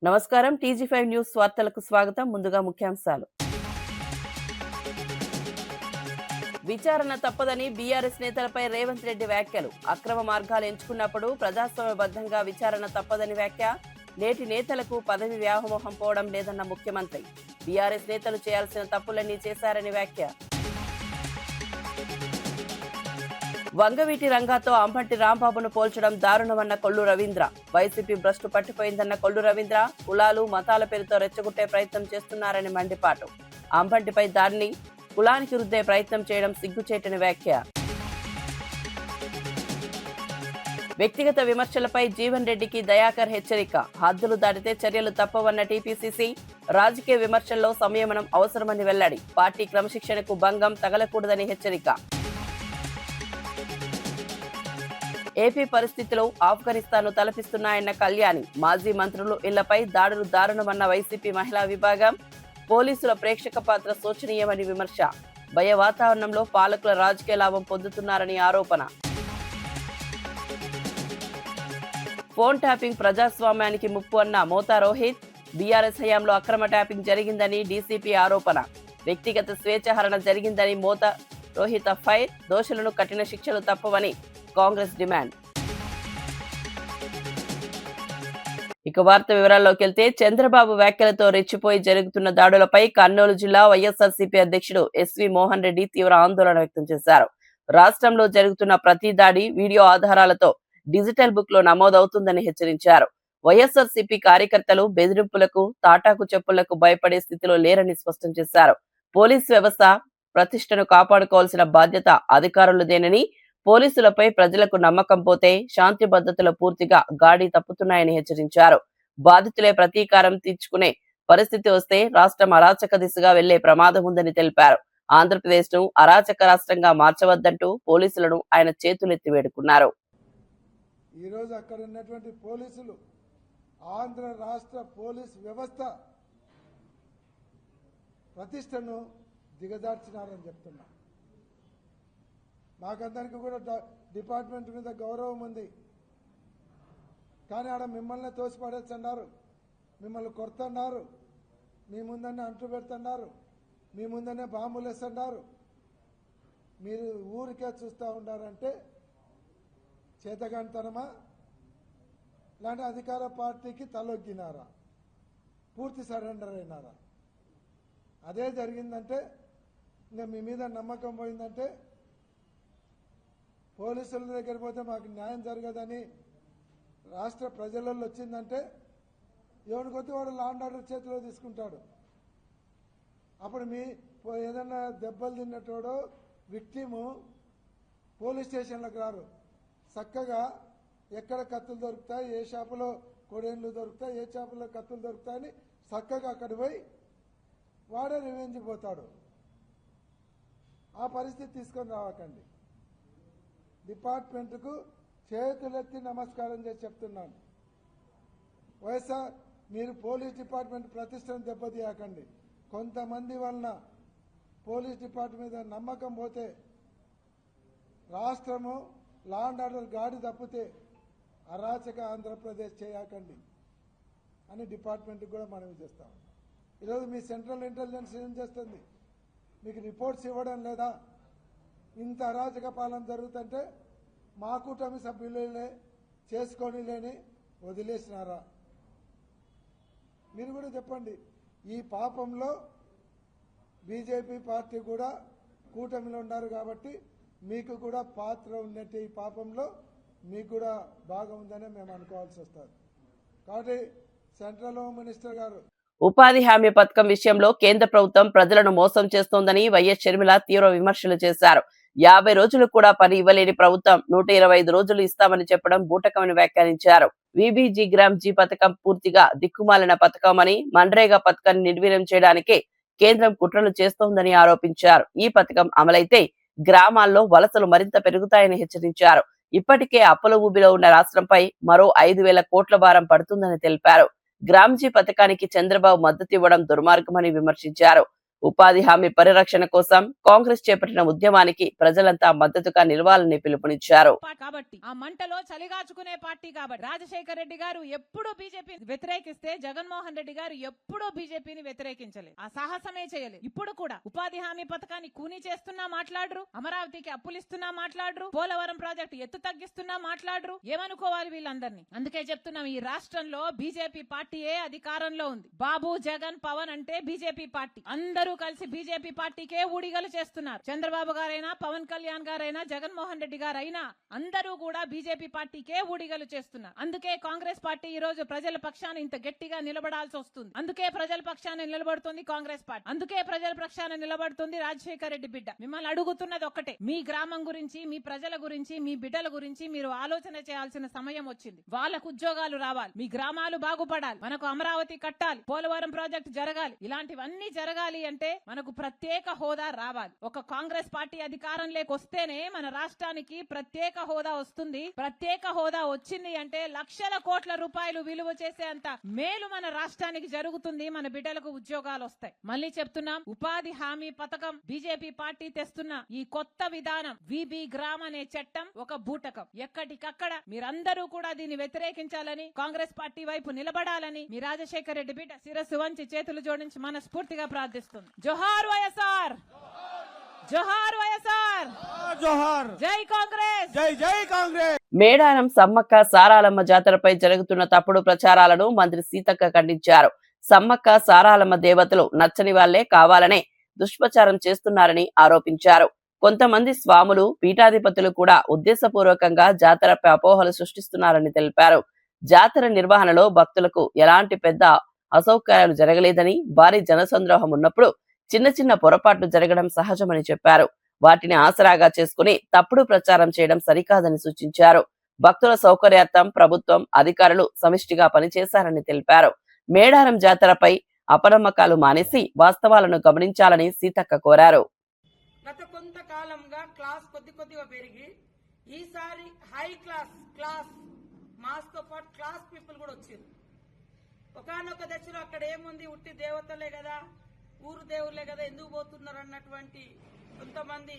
నమస్కారం. టీజీ5 న్యూస్ వార్తలకు స్వాగతం. ముందుగా ముఖ్యాంశాలు. విచారణ తప్పదని బీఆర్ఎస్ నేతలపై రేవంత్ రెడ్డి వ్యాఖ్యలు. అక్రమ మార్గాలు ఎంచుకున్నప్పుడు ప్రజాస్వామ్యబద్ధంగా విచారణ తప్పదని వ్యాఖ్య. నేటి నేతలకు పదవి వ్యామోహం పోవడం లేదన్న ముఖ్యమంత్రి. బీఆర్ఎస్ నేతలు చేయాల్సిన తప్పులన్నీ చేశారని వ్యాఖ్య. వంగవీటి రంగాతో అంబటి రాంబాబును పోల్చడం దారుణమన్న కొల్లు రవీంద్ర. వైసీపీ భ్రష్టు పట్టిపోయిందన్న కొల్లు రవీంద్ర కులాలు మతాల పేరుతో రెచ్చగొట్టే ప్రయత్నం చేస్తున్నారని మండిపాటు. అంబటిపై దాడిని కులానికి రుద్దే ప్రయత్నం చేయడం సిగ్గుచేటని వ్యాఖ్య. వ్యక్తిగత విమర్శలపై జీవన్ రెడ్డికి దయాకర్ హెచ్చరిక. హద్దులు దాటితే చర్యలు తప్పవన్న టీపీసీసీ. రాజకీయ విమర్శల్లో సంయమనం అవసరమని వెల్లడి. పార్టీ క్రమశిక్షణకు భంగం తగలకూడదని హెచ్చరిక. ఏపీ పరిస్థితులు ఆఫ్ఘనిస్తాన్ను తలపిస్తున్నాయన్న కళ్యాణి. మాజీ మంత్రులు ఇళ్లపై దాడులు దారుణమన్న వైసీపీ మహిళా విభాగం. పోలీసుల ప్రేక్షక పాత్ర శోచనీయమని విమర్శ. భయ వాతావరణంలో పాలకుల రాజకీయ లాభం పొందుతున్నారని ఆరోపణ. ఫోన్ ట్యాపింగ్ ప్రజాస్వామ్యానికి ముప్పు అన్న మోతా రోహిత్. బీఆర్ఎస్ హయాంలో అక్రమ ట్యాపింగ్ జరిగిందని డీసీపీ ఆరోపణ. వ్యక్తిగత స్వేచ్ఛహరణ జరిగిందని మోతా రోహిత్ ఫైర్. దోషులను కఠిన శిక్షలు తప్పవని కాంగ్రెస్ డిమాండ్. ఇక వార్త వివరాల్లోకి వెళ్తే, చంద్రబాబు వ్యాఖ్యలతో రెచ్చిపోయి జరుగుతున్న దాడులపై కర్నూలు జిల్లా వైఎస్ఆర్సీపీ అధ్యక్షుడు ఎస్వి మోహన్ రెడ్డి తీవ్ర ఆందోళన వ్యక్తం చేశారు. రాష్ట్రంలో జరుగుతున్న ప్రతి దాడి వీడియో ఆధారాలతో డిజిటల్ బుక్ లో నమోదవుతుందని హెచ్చరించారు. వైఎస్ఆర్సీపీ కార్యకర్తలు బెదిరింపులకు, తాటాకు చెప్పులకు భయపడే స్థితిలో లేరని స్పష్టం చేశారు. పోలీసు వ్యవస్థ ప్రతిష్టను కాపాడుకోవాల్సిన బాధ్యత అధికారులదేనని, పోలీసులపై ప్రజలకు నమ్మకం పోతే శాంతి భద్రతలు పూర్తిగా గాడి తప్పుతున్నాయని హెచ్చరించారు. బాధితులే ప్రతీకారం తీర్చుకునే పరిస్థితి వస్తే రాష్ట్రం అరాచక దిశగా వెళ్లే ప్రమాదం ఉందని తెలిపారు. ఆంధ్రప్రదేశ్ ను అరాచక రాష్ట్రంగా మార్చవద్దంటూ పోలీసులను ఆయన చేతులెత్తి వేడుకున్నారు. ఈ రోజు అక్కడ ఉన్నటువంటి పోలీసులు, ఆంధ్ర రాష్ట్ర పోలీస్ వ్యవస్థ ప్రతిష్టను దిగజార్చినారని చెప్తున్నా. మాకందరికీ కూడా డిపార్ట్మెంట్ మీద గౌరవం ఉంది, కానీ ఆడ మిమ్మల్ని తోసిపడేస్తున్నారు, మిమ్మల్ని కొడుతున్నారు, మీ ముందనే అంటు పెడుతున్నారు, మీ ముందనే బాంబులు వేస్తున్నారు. మీరు ఊరికే చూస్తూ ఉన్నారంటే చేతగానితనమా, ఇలాంటి అధికార పార్టీకి తలొగ్గినారా, పూర్తి సరెండర్ అయినారా? అదే జరిగిందంటే, ఇంకా మీ మీద నమ్మకం పోయిందంటే, పోలీసుల దగ్గర పోతే మాకు న్యాయం జరగదని రాష్ట్ర ప్రజలలో వచ్చిందంటే, ఎవరి కొద్ది వాడు లా అండ్ ఆర్డర్ చేతిలో తీసుకుంటాడు. అప్పుడు మీ ఏదన్నా దెబ్బలు తిన్నటోడో విక్టిము పోలీస్ స్టేషన్లకు రారు. చక్కగా ఎక్కడ కత్తులు దొరుకుతాయి, ఏ షాపులో కొడేళ్ళు దొరుకుతాయి, ఏ షాపులో కత్తులు దొరుకుతాయని చక్కగా అక్కడ పోయి వాడే రివెంజ్ పోతాడు. ఆ పరిస్థితి తీసుకొని రావకండి. డిపార్ట్మెంట్కు చేతులెత్తి నమస్కారం చేసి చెప్తున్నాను. వైఎస్ఆర్, మీరు పోలీస్ డిపార్ట్మెంట్ ప్రతిష్టను దెబ్బతీయకండి. కొంతమంది వలన పోలీస్ డిపార్ట్మెంట్ మీద నమ్మకం పోతే, రాష్ట్రము లా అండ్ ఆర్డర్ గాడి తప్పితే అరాచక ఆంధ్రప్రదేశ్ చేయకండి అని డిపార్ట్మెంట్కి కూడా మనవి చేస్తాం. ఈరోజు మీ సెంట్రల్ ఇంటెలిజెన్స్ ఏం చేస్తుంది? మీకు రిపోర్ట్స్ ఇవ్వడం లేదా? ఇంత అరాచక పాలన జరుగుతుంటే మా కూటమి సభ్యులే చేసుకొని లేని వదిలేసినారా? మీరు కూడా చెప్పండి. ఈ పాపంలో బీజేపీ పార్టీ కూడా కూటమిలో ఉన్నారు కాబట్టి మీకు కూడా పాత్ర ఉన్నట్టు, ఈ పాపంలో మీకు కూడా భాగం ఉందని మేము అనుకోవాల్సి వస్తుంది. కాబట్టి సెంట్రల్ హోమ్ మినిస్టర్ గారు, ఉపాధి హామీ పథకం విషయంలో కేంద్ర ప్రభుత్వం ప్రజలను మోసం చేస్తోందని వైఎస్ షర్మిల తీవ్ర విమర్శలు చేశారు. 50 రోజులు కూడా పని ఇవ్వలేని ప్రభుత్వం 125 రోజులు ఇస్తామని చెప్పడం బూటకమని వ్యాఖ్యానించారు. విబిజీ గ్రామ్ జీ పథకం పూర్తిగా దిక్కుమాలిన పథకమని, మన్రేగా పథకాన్ని నిర్వీర్యం చేయడానికే కేంద్రం కుట్రలు చేస్తోందని ఆరోపించారు. ఈ పథకం అమలైతే గ్రామాల్లో వలసలు మరింత పెరుగుతాయని హెచ్చరించారు. ఇప్పటికే అప్పుల ఊబిలో ఉన్న రాష్ట్రంపై మరో 5,000 కోట్ల భారం పడుతుందని తెలిపారు. గ్రామ్జీ పథకానికి చంద్రబాబు మద్దతు ఇవ్వడం దుర్మార్గమని విమర్శించారు. ఉపాధి హామీ పరిరక్షణ కోసం కాంగ్రెస్ చేపట్టిన ఉద్యమానికి ప్రజలంతా మద్దతుగా నిలవాలని పిలుపునిచ్చారు. కాబట్టి ఆ మంటలో చలిగాచుకునే పార్టీ కాబట్టి రాజశేఖర రెడ్డి గారు ఎప్పుడు బీజేపీ వ్యతిరేకిస్తే జగన్మోహన్ రెడ్డి గారు ఎప్పుడూ బీజేపీని వ్యతిరేకించలేదు. ఆ సాహసమే చేయలేదు. ఇప్పుడు కూడా ఉపాధి హామీ పథకాన్ని కూనీ చేస్తున్నా మాట్లాడరు, అమరావతికి అప్పులిస్తున్నా మాట్లాడరు, పోలవరం ప్రాజెక్టు ఎత్తు తగ్గిస్తున్నా మాట్లాడరు. ఏమనుకోవాలి వీళ్ళందరినీ? అందుకే చెప్తున్నాం, ఈ రాష్ట్రంలో బీజేపీ పార్టీయే అధికారంలో ఉంది. బాబు, జగన్, పవన్ అంటే బీజేపీ పార్టీ. అందరూ కలిసి బీజేపీ పార్టీకే ఊడిగలు చేస్తున్నారు. చంద్రబాబు గారైనా, పవన్ కళ్యాణ్ గారైనా, జగన్మోహన్ రెడ్డి గారైనా అందరూ కూడా బీజేపీ పార్టీకే ఊడిగలు చేస్తున్నారు. అందుకే కాంగ్రెస్ పార్టీ ఈ రోజు ప్రజల పక్షాన ఇంత గట్టిగా నిలబడాల్సి వస్తుంది. అందుకే ప్రజల పక్షాన నిలబడుతుంది కాంగ్రెస్ పార్టీ. అందుకే ప్రజల పక్షాన నిలబడుతుంది రాజశేఖర రెడ్డి బిడ్డ. మిమ్మల్ని అడుగుతున్నది ఒక్కటే, మీ గ్రామం గురించి, మీ ప్రజల గురించి, మీ బిడ్డల గురించి మీరు ఆలోచన చేయాల్సిన సమయం వచ్చింది. వాళ్ళకు ఉద్యోగాలు రావాలి, మీ గ్రామాలు బాగుపడాలి, మనకు అమరావతి కట్టాలి, పోలవరం ప్రాజెక్టు జరగాలి. ఇలాంటివన్నీ జరగాలి అంటే మనకు ప్రత్యేక హోదా రావాలి. ఒక కాంగ్రెస్ పార్టీ అధికారంలోకి వస్తేనే మన రాష్ట్రానికి ప్రత్యేక హోదా వస్తుంది. ప్రత్యేక హోదా వచ్చింది అంటే లక్షల కోట్ల రూపాయలు విలువ చేసేంత మేలు మన రాష్ట్రానికి జరుగుతుంది. మన బిడ్డలకు ఉద్యోగాలు వస్తాయి. మళ్ళీ చెప్తున్నాం, ఉపాధి హామీ పథకం బీజేపీ పార్టీ తెస్తున్న ఈ కొత్త విధానం విబి గ్రామ్ అనే చట్టం ఒక బూటకం. ఎక్కడికక్కడ మీరందరూ కూడా దీన్ని వ్యతిరేకించాలని, కాంగ్రెస్ పార్టీ వైపు నిలబడాలని మీ రాజశేఖర రెడ్డి బిడ్డ శిరస్సు వంచి చేతులు జోడించి మనస్ఫూర్తిగా ప్రార్థిస్తుంది. జోహార్ వైఎస్ఆర్, జోహార్ వైఎస్ఆర్, జోహార్, జై కాంగ్రెస్, జై జై కాంగ్రెస్. మేడారం సమ్మక్క సారాలమ్మ జాతరపై జరుగుతున్న తప్పుడు ప్రచారాలను మంత్రి సీతక్క ఖండించారు. సమ్మక్క సారాలమ్మ దేవతలు నచ్చని వాళ్లే కావాలనే దుష్ప్రచారం చేస్తున్నారని ఆరోపించారు. కొంతమంది స్వాములు, పీఠాధిపతులు కూడా ఉద్దేశపూర్వకంగా జాతరపై అపోహలు సృష్టిస్తున్నారని తెలిపారు. జాతర నిర్వహణలో భక్తులకు ఎలాంటి పెద్ద అసౌకర్యాలు జరగలేదని, భారీ జనసంద్రోహం ఉన్నప్పుడు చిన్న చిన్న పొరపాట్లు జరగడం సహజమని చెప్పారు. వాటిని ఆసరాగా చేసుకుని తప్పుడు ప్రచారం చేయడం సరికాదని సూచించారు. భక్తుల సౌకర్యార్థం ప్రభుత్వం, అధికారులు సమిష్టిగా పనిచేశారని తెలిపారు. మేడారం జాతరపై అపనమ్మకాలు మానేసి వాస్తవాలను గమనించాలని సీతక్క కోరారు. గత కొంతకాలంగా క్లాస్ కొద్దిగా పెరిగి ఈసారి హై క్లాస్ మాస్తో పాటు క్లాస్ పీపుల్ కూడా వచ్చారు. ఒకనొక దశలో అక్కడ ఏముంది, ఉట్టి దేవతలే కదా, ఊరు దేవుళ్లే కదా, ఎందుకు పోతున్నారు అన్నటువంటి కొంతమంది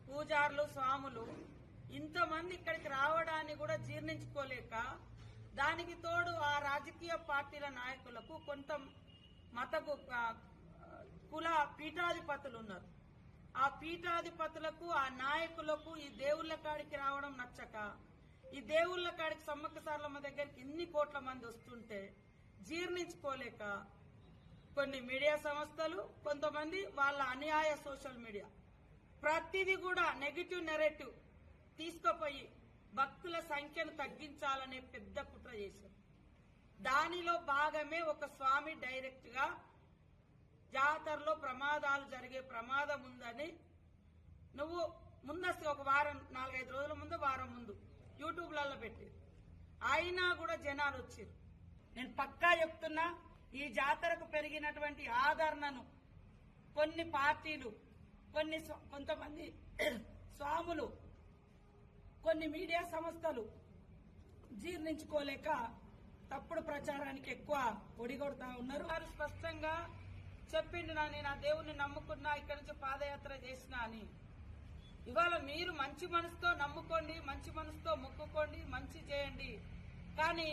పూజారులు, స్వాములు ఇంతమంది ఇక్కడికి రావడాన్ని కూడా జీర్ణించుకోలేక, దానికి తోడు ఆ రాజకీయ పార్టీల నాయకులకు కొంత మత కుల పీఠాధిపతులు ఉన్నారు. ఆ పీఠాధిపతులకు, ఆ నాయకులకు ఈ దేవుళ్ల కాడికి రావడం నచ్చక, ఈ దేవుళ్ల కాడికి సమ్మక్క సారలమ్మ దగ్గరికి ఇన్ని కోట్ల మంది వస్తుంటే జీర్ణించుకోలేక కొన్ని మీడియా సంస్థలు, కొంతమంది వాళ్ళ అన్యాయ సోషల్ మీడియా ప్రతిదీ కూడా నెగిటివ్ నెరేటివ్ తీసుకుపోయి భక్తుల సంఖ్యను తగ్గించాలనే పెద్ద కుట్ర చేశారు. దానిలో భాగమే ఒక స్వామి డైరెక్ట్ గా జాతరలో ప్రమాదాలు జరిగే ప్రమాదం ఉందని నువ్వు ముందస్తు ఒక వారం, 4-5 రోజుల ముందు, వారం ముందు యూట్యూబ్లలో పెట్టి, అయినా కూడా జనాలు వచ్చారు. నేను పక్కా చెప్తున్నా, ఈ జాతరకు పెరిగినటువంటి ఆదరణను కొన్ని పార్టీలు, కొంతమంది స్వాములు, కొన్ని మీడియా సంస్థలు జీర్ణించుకోలేక తప్పుడు ప్రచారానికి ఎక్కువ ఒడిగొడతా ఉన్నారు. వారు స్పష్టంగా చెప్పిండు, నేను ఆ దేవుణ్ణి నమ్ముకున్నా, ఇక్కడి నుంచి పాదయాత్ర చేసినా అని. ఇవాళ మీరు మంచి మనసుతో నమ్ముకోండి, మంచి మనసుతో మొక్కుకోండి, మంచి చేయండి. కానీ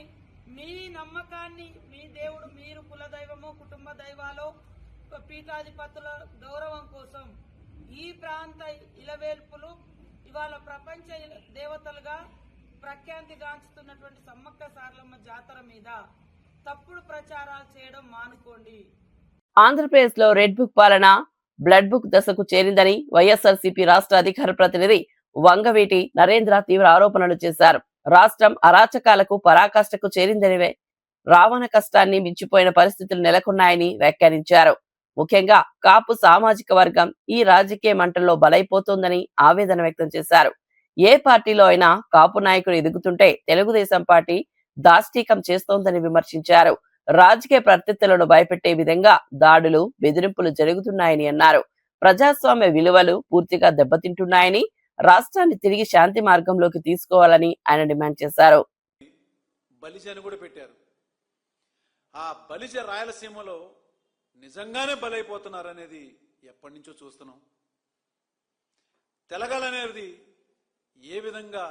మీ నమ్మకాన్ని, మీ దేవుడు, మీరు కులదైవమో, కుటుంబ దైవాలో, పీఠాధిపతుల గౌరవం కోసం ఈ ప్రాంత ఇలవేల్పులు ఇవాళ ప్రపంచ దేవతలుగా ప్రఖ్యాతిగాంచుతున్నటువంటి సమ్మక్క సారలమ్మ జాతర మీద తప్పుడు ప్రచారాలు చేయడం మానుకోండి. ఆంధ్రప్రదేశ్ లో రెడ్ బుక్ పాలన బ్లడ్ బుక్ దశకు చేరిందని వైఎస్ఆర్సీపీ రాష్ట్ర అధికార ప్రతినిధి వంగవీటి నరేంద్ర తీవ్ర ఆరోపణలు చేశారు. రాష్ట్రం అరాచకాలకు పరాకాష్ఠకు చేరిందనివే, రావణ కష్టాన్ని మించిపోయిన పరిస్థితులు నెలకొన్నాయని వ్యాఖ్యానించారు. ముఖ్యంగా కాపు సామాజిక వర్గం ఈ రాజకీయ మంటల్లో బలైపోతోందని ఆవేదన వ్యక్తం చేశారు. ఏ పార్టీలో అయినా కాపు నాయకుడు ఎదుగుతుంటే తెలుగుదేశం పార్టీ దాష్టీకం చేస్తోందని విమర్శించారు. రాజకీయ ప్రత్యర్థులను భయపెట్టే విధంగా దాడులు, బెదిరింపులు జరుగుతున్నాయని అన్నారు. ప్రజాస్వామ్య విలువలు పూర్తిగా దెబ్బతింటున్నాయని, రాష్ట్రాన్ని తిరిగి శాంతి మార్గంలోకి తీసుకోవాలని ఆయన డిమాండ్ చేశారు. బలిజ అని కూడా పెట్టారు. ఆ బలిజ రాయలసీమలో నిజంగానే బలైపోతున్నారనేది ఎప్పటి నుంచో చూస్తున్నాం. తెలగాలనేది ఏ విధంగా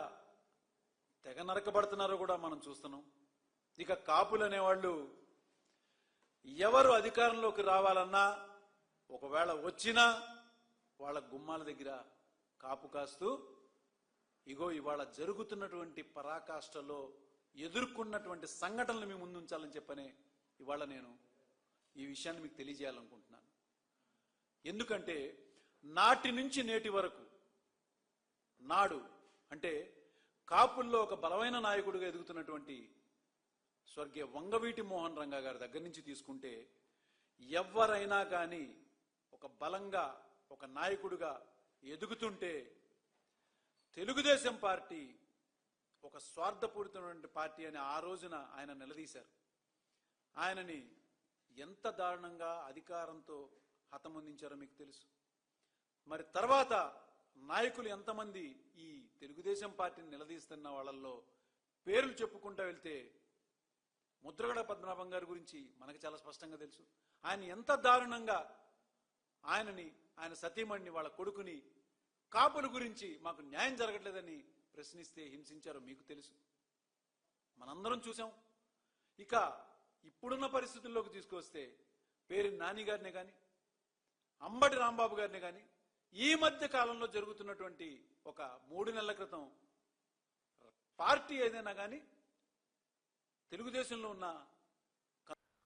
తెగ నరకబడుతున్నారో కూడా మనం చూస్తున్నాం. ఇక కాపులు అనేవాళ్ళు ఎవరు అధికారంలోకి రావాలన్నా, ఒకవేళ వచ్చినా వాళ్ళ గుమ్మాల దగ్గర కాపు కాస్తూ ఇగో ఇవాళ జరుగుతున్నటువంటి పరాకాష్ఠలో ఎదుర్కొన్నటువంటి సంఘటనలు మీ ముందు ఉంచాలని చెప్పనే ఇవాళ నేను ఈ విషయాన్ని మీకు తెలియజేయాలనుకుంటున్నాను. ఎందుకంటే నాటి నుంచి నేటి వరకు నాడు అంటే కాపుల్లో ఒక బలమైన నాయకుడిగా ఎదుగుతున్నటువంటి స్వర్గీయ వంగవీటి మోహన్ రంగా గారి దగ్గర నుంచి తీసుకుంటే ఎవరైనా కానీ ఒక బలంగా ఒక నాయకుడిగా ఎదుగుతుంటే తెలుగుదేశం పార్టీ ఒక స్వార్థపూరితమైన పార్టీ అని ఆ రోజున ఆయన నిలదీశారు. ఆయనని ఎంత దారుణంగా అధికారంతో హతమొందించారో మీకు తెలుసు. మరి తర్వాత నాయకులు ఎంతమంది ఈ తెలుగుదేశం పార్టీని నిలదీస్తున్న వాళ్ళల్లో పేర్లు చెప్పుకుంటూ వెళ్తే ముద్రగడ పద్మనాభం గారి గురించి మనకు చాలా స్పష్టంగా తెలుసు. ఆయన ఎంత దారుణంగా ఆయనని, ఆయన సతీమణిని, వాళ్ళ కొడుకుని కాపుల గురించి మాకు న్యాయం జరగట్లేదని ప్రశ్నిస్తే హింసించారో మీకు తెలుసు, మనందరం చూసాం. ఇక ఇప్పుడున్న పరిస్థితుల్లోకి తీసుకొస్తే పేరు నాని గారిని కానీ, అంబటి రాంబాబు గారిని కానీ, ఈ మధ్య కాలంలో జరుగుతున్నటువంటి ఒక 3 నెలల క్రితం పార్టీ ఏదైనా కానీ తెలుగుదేశంలో ఉన్న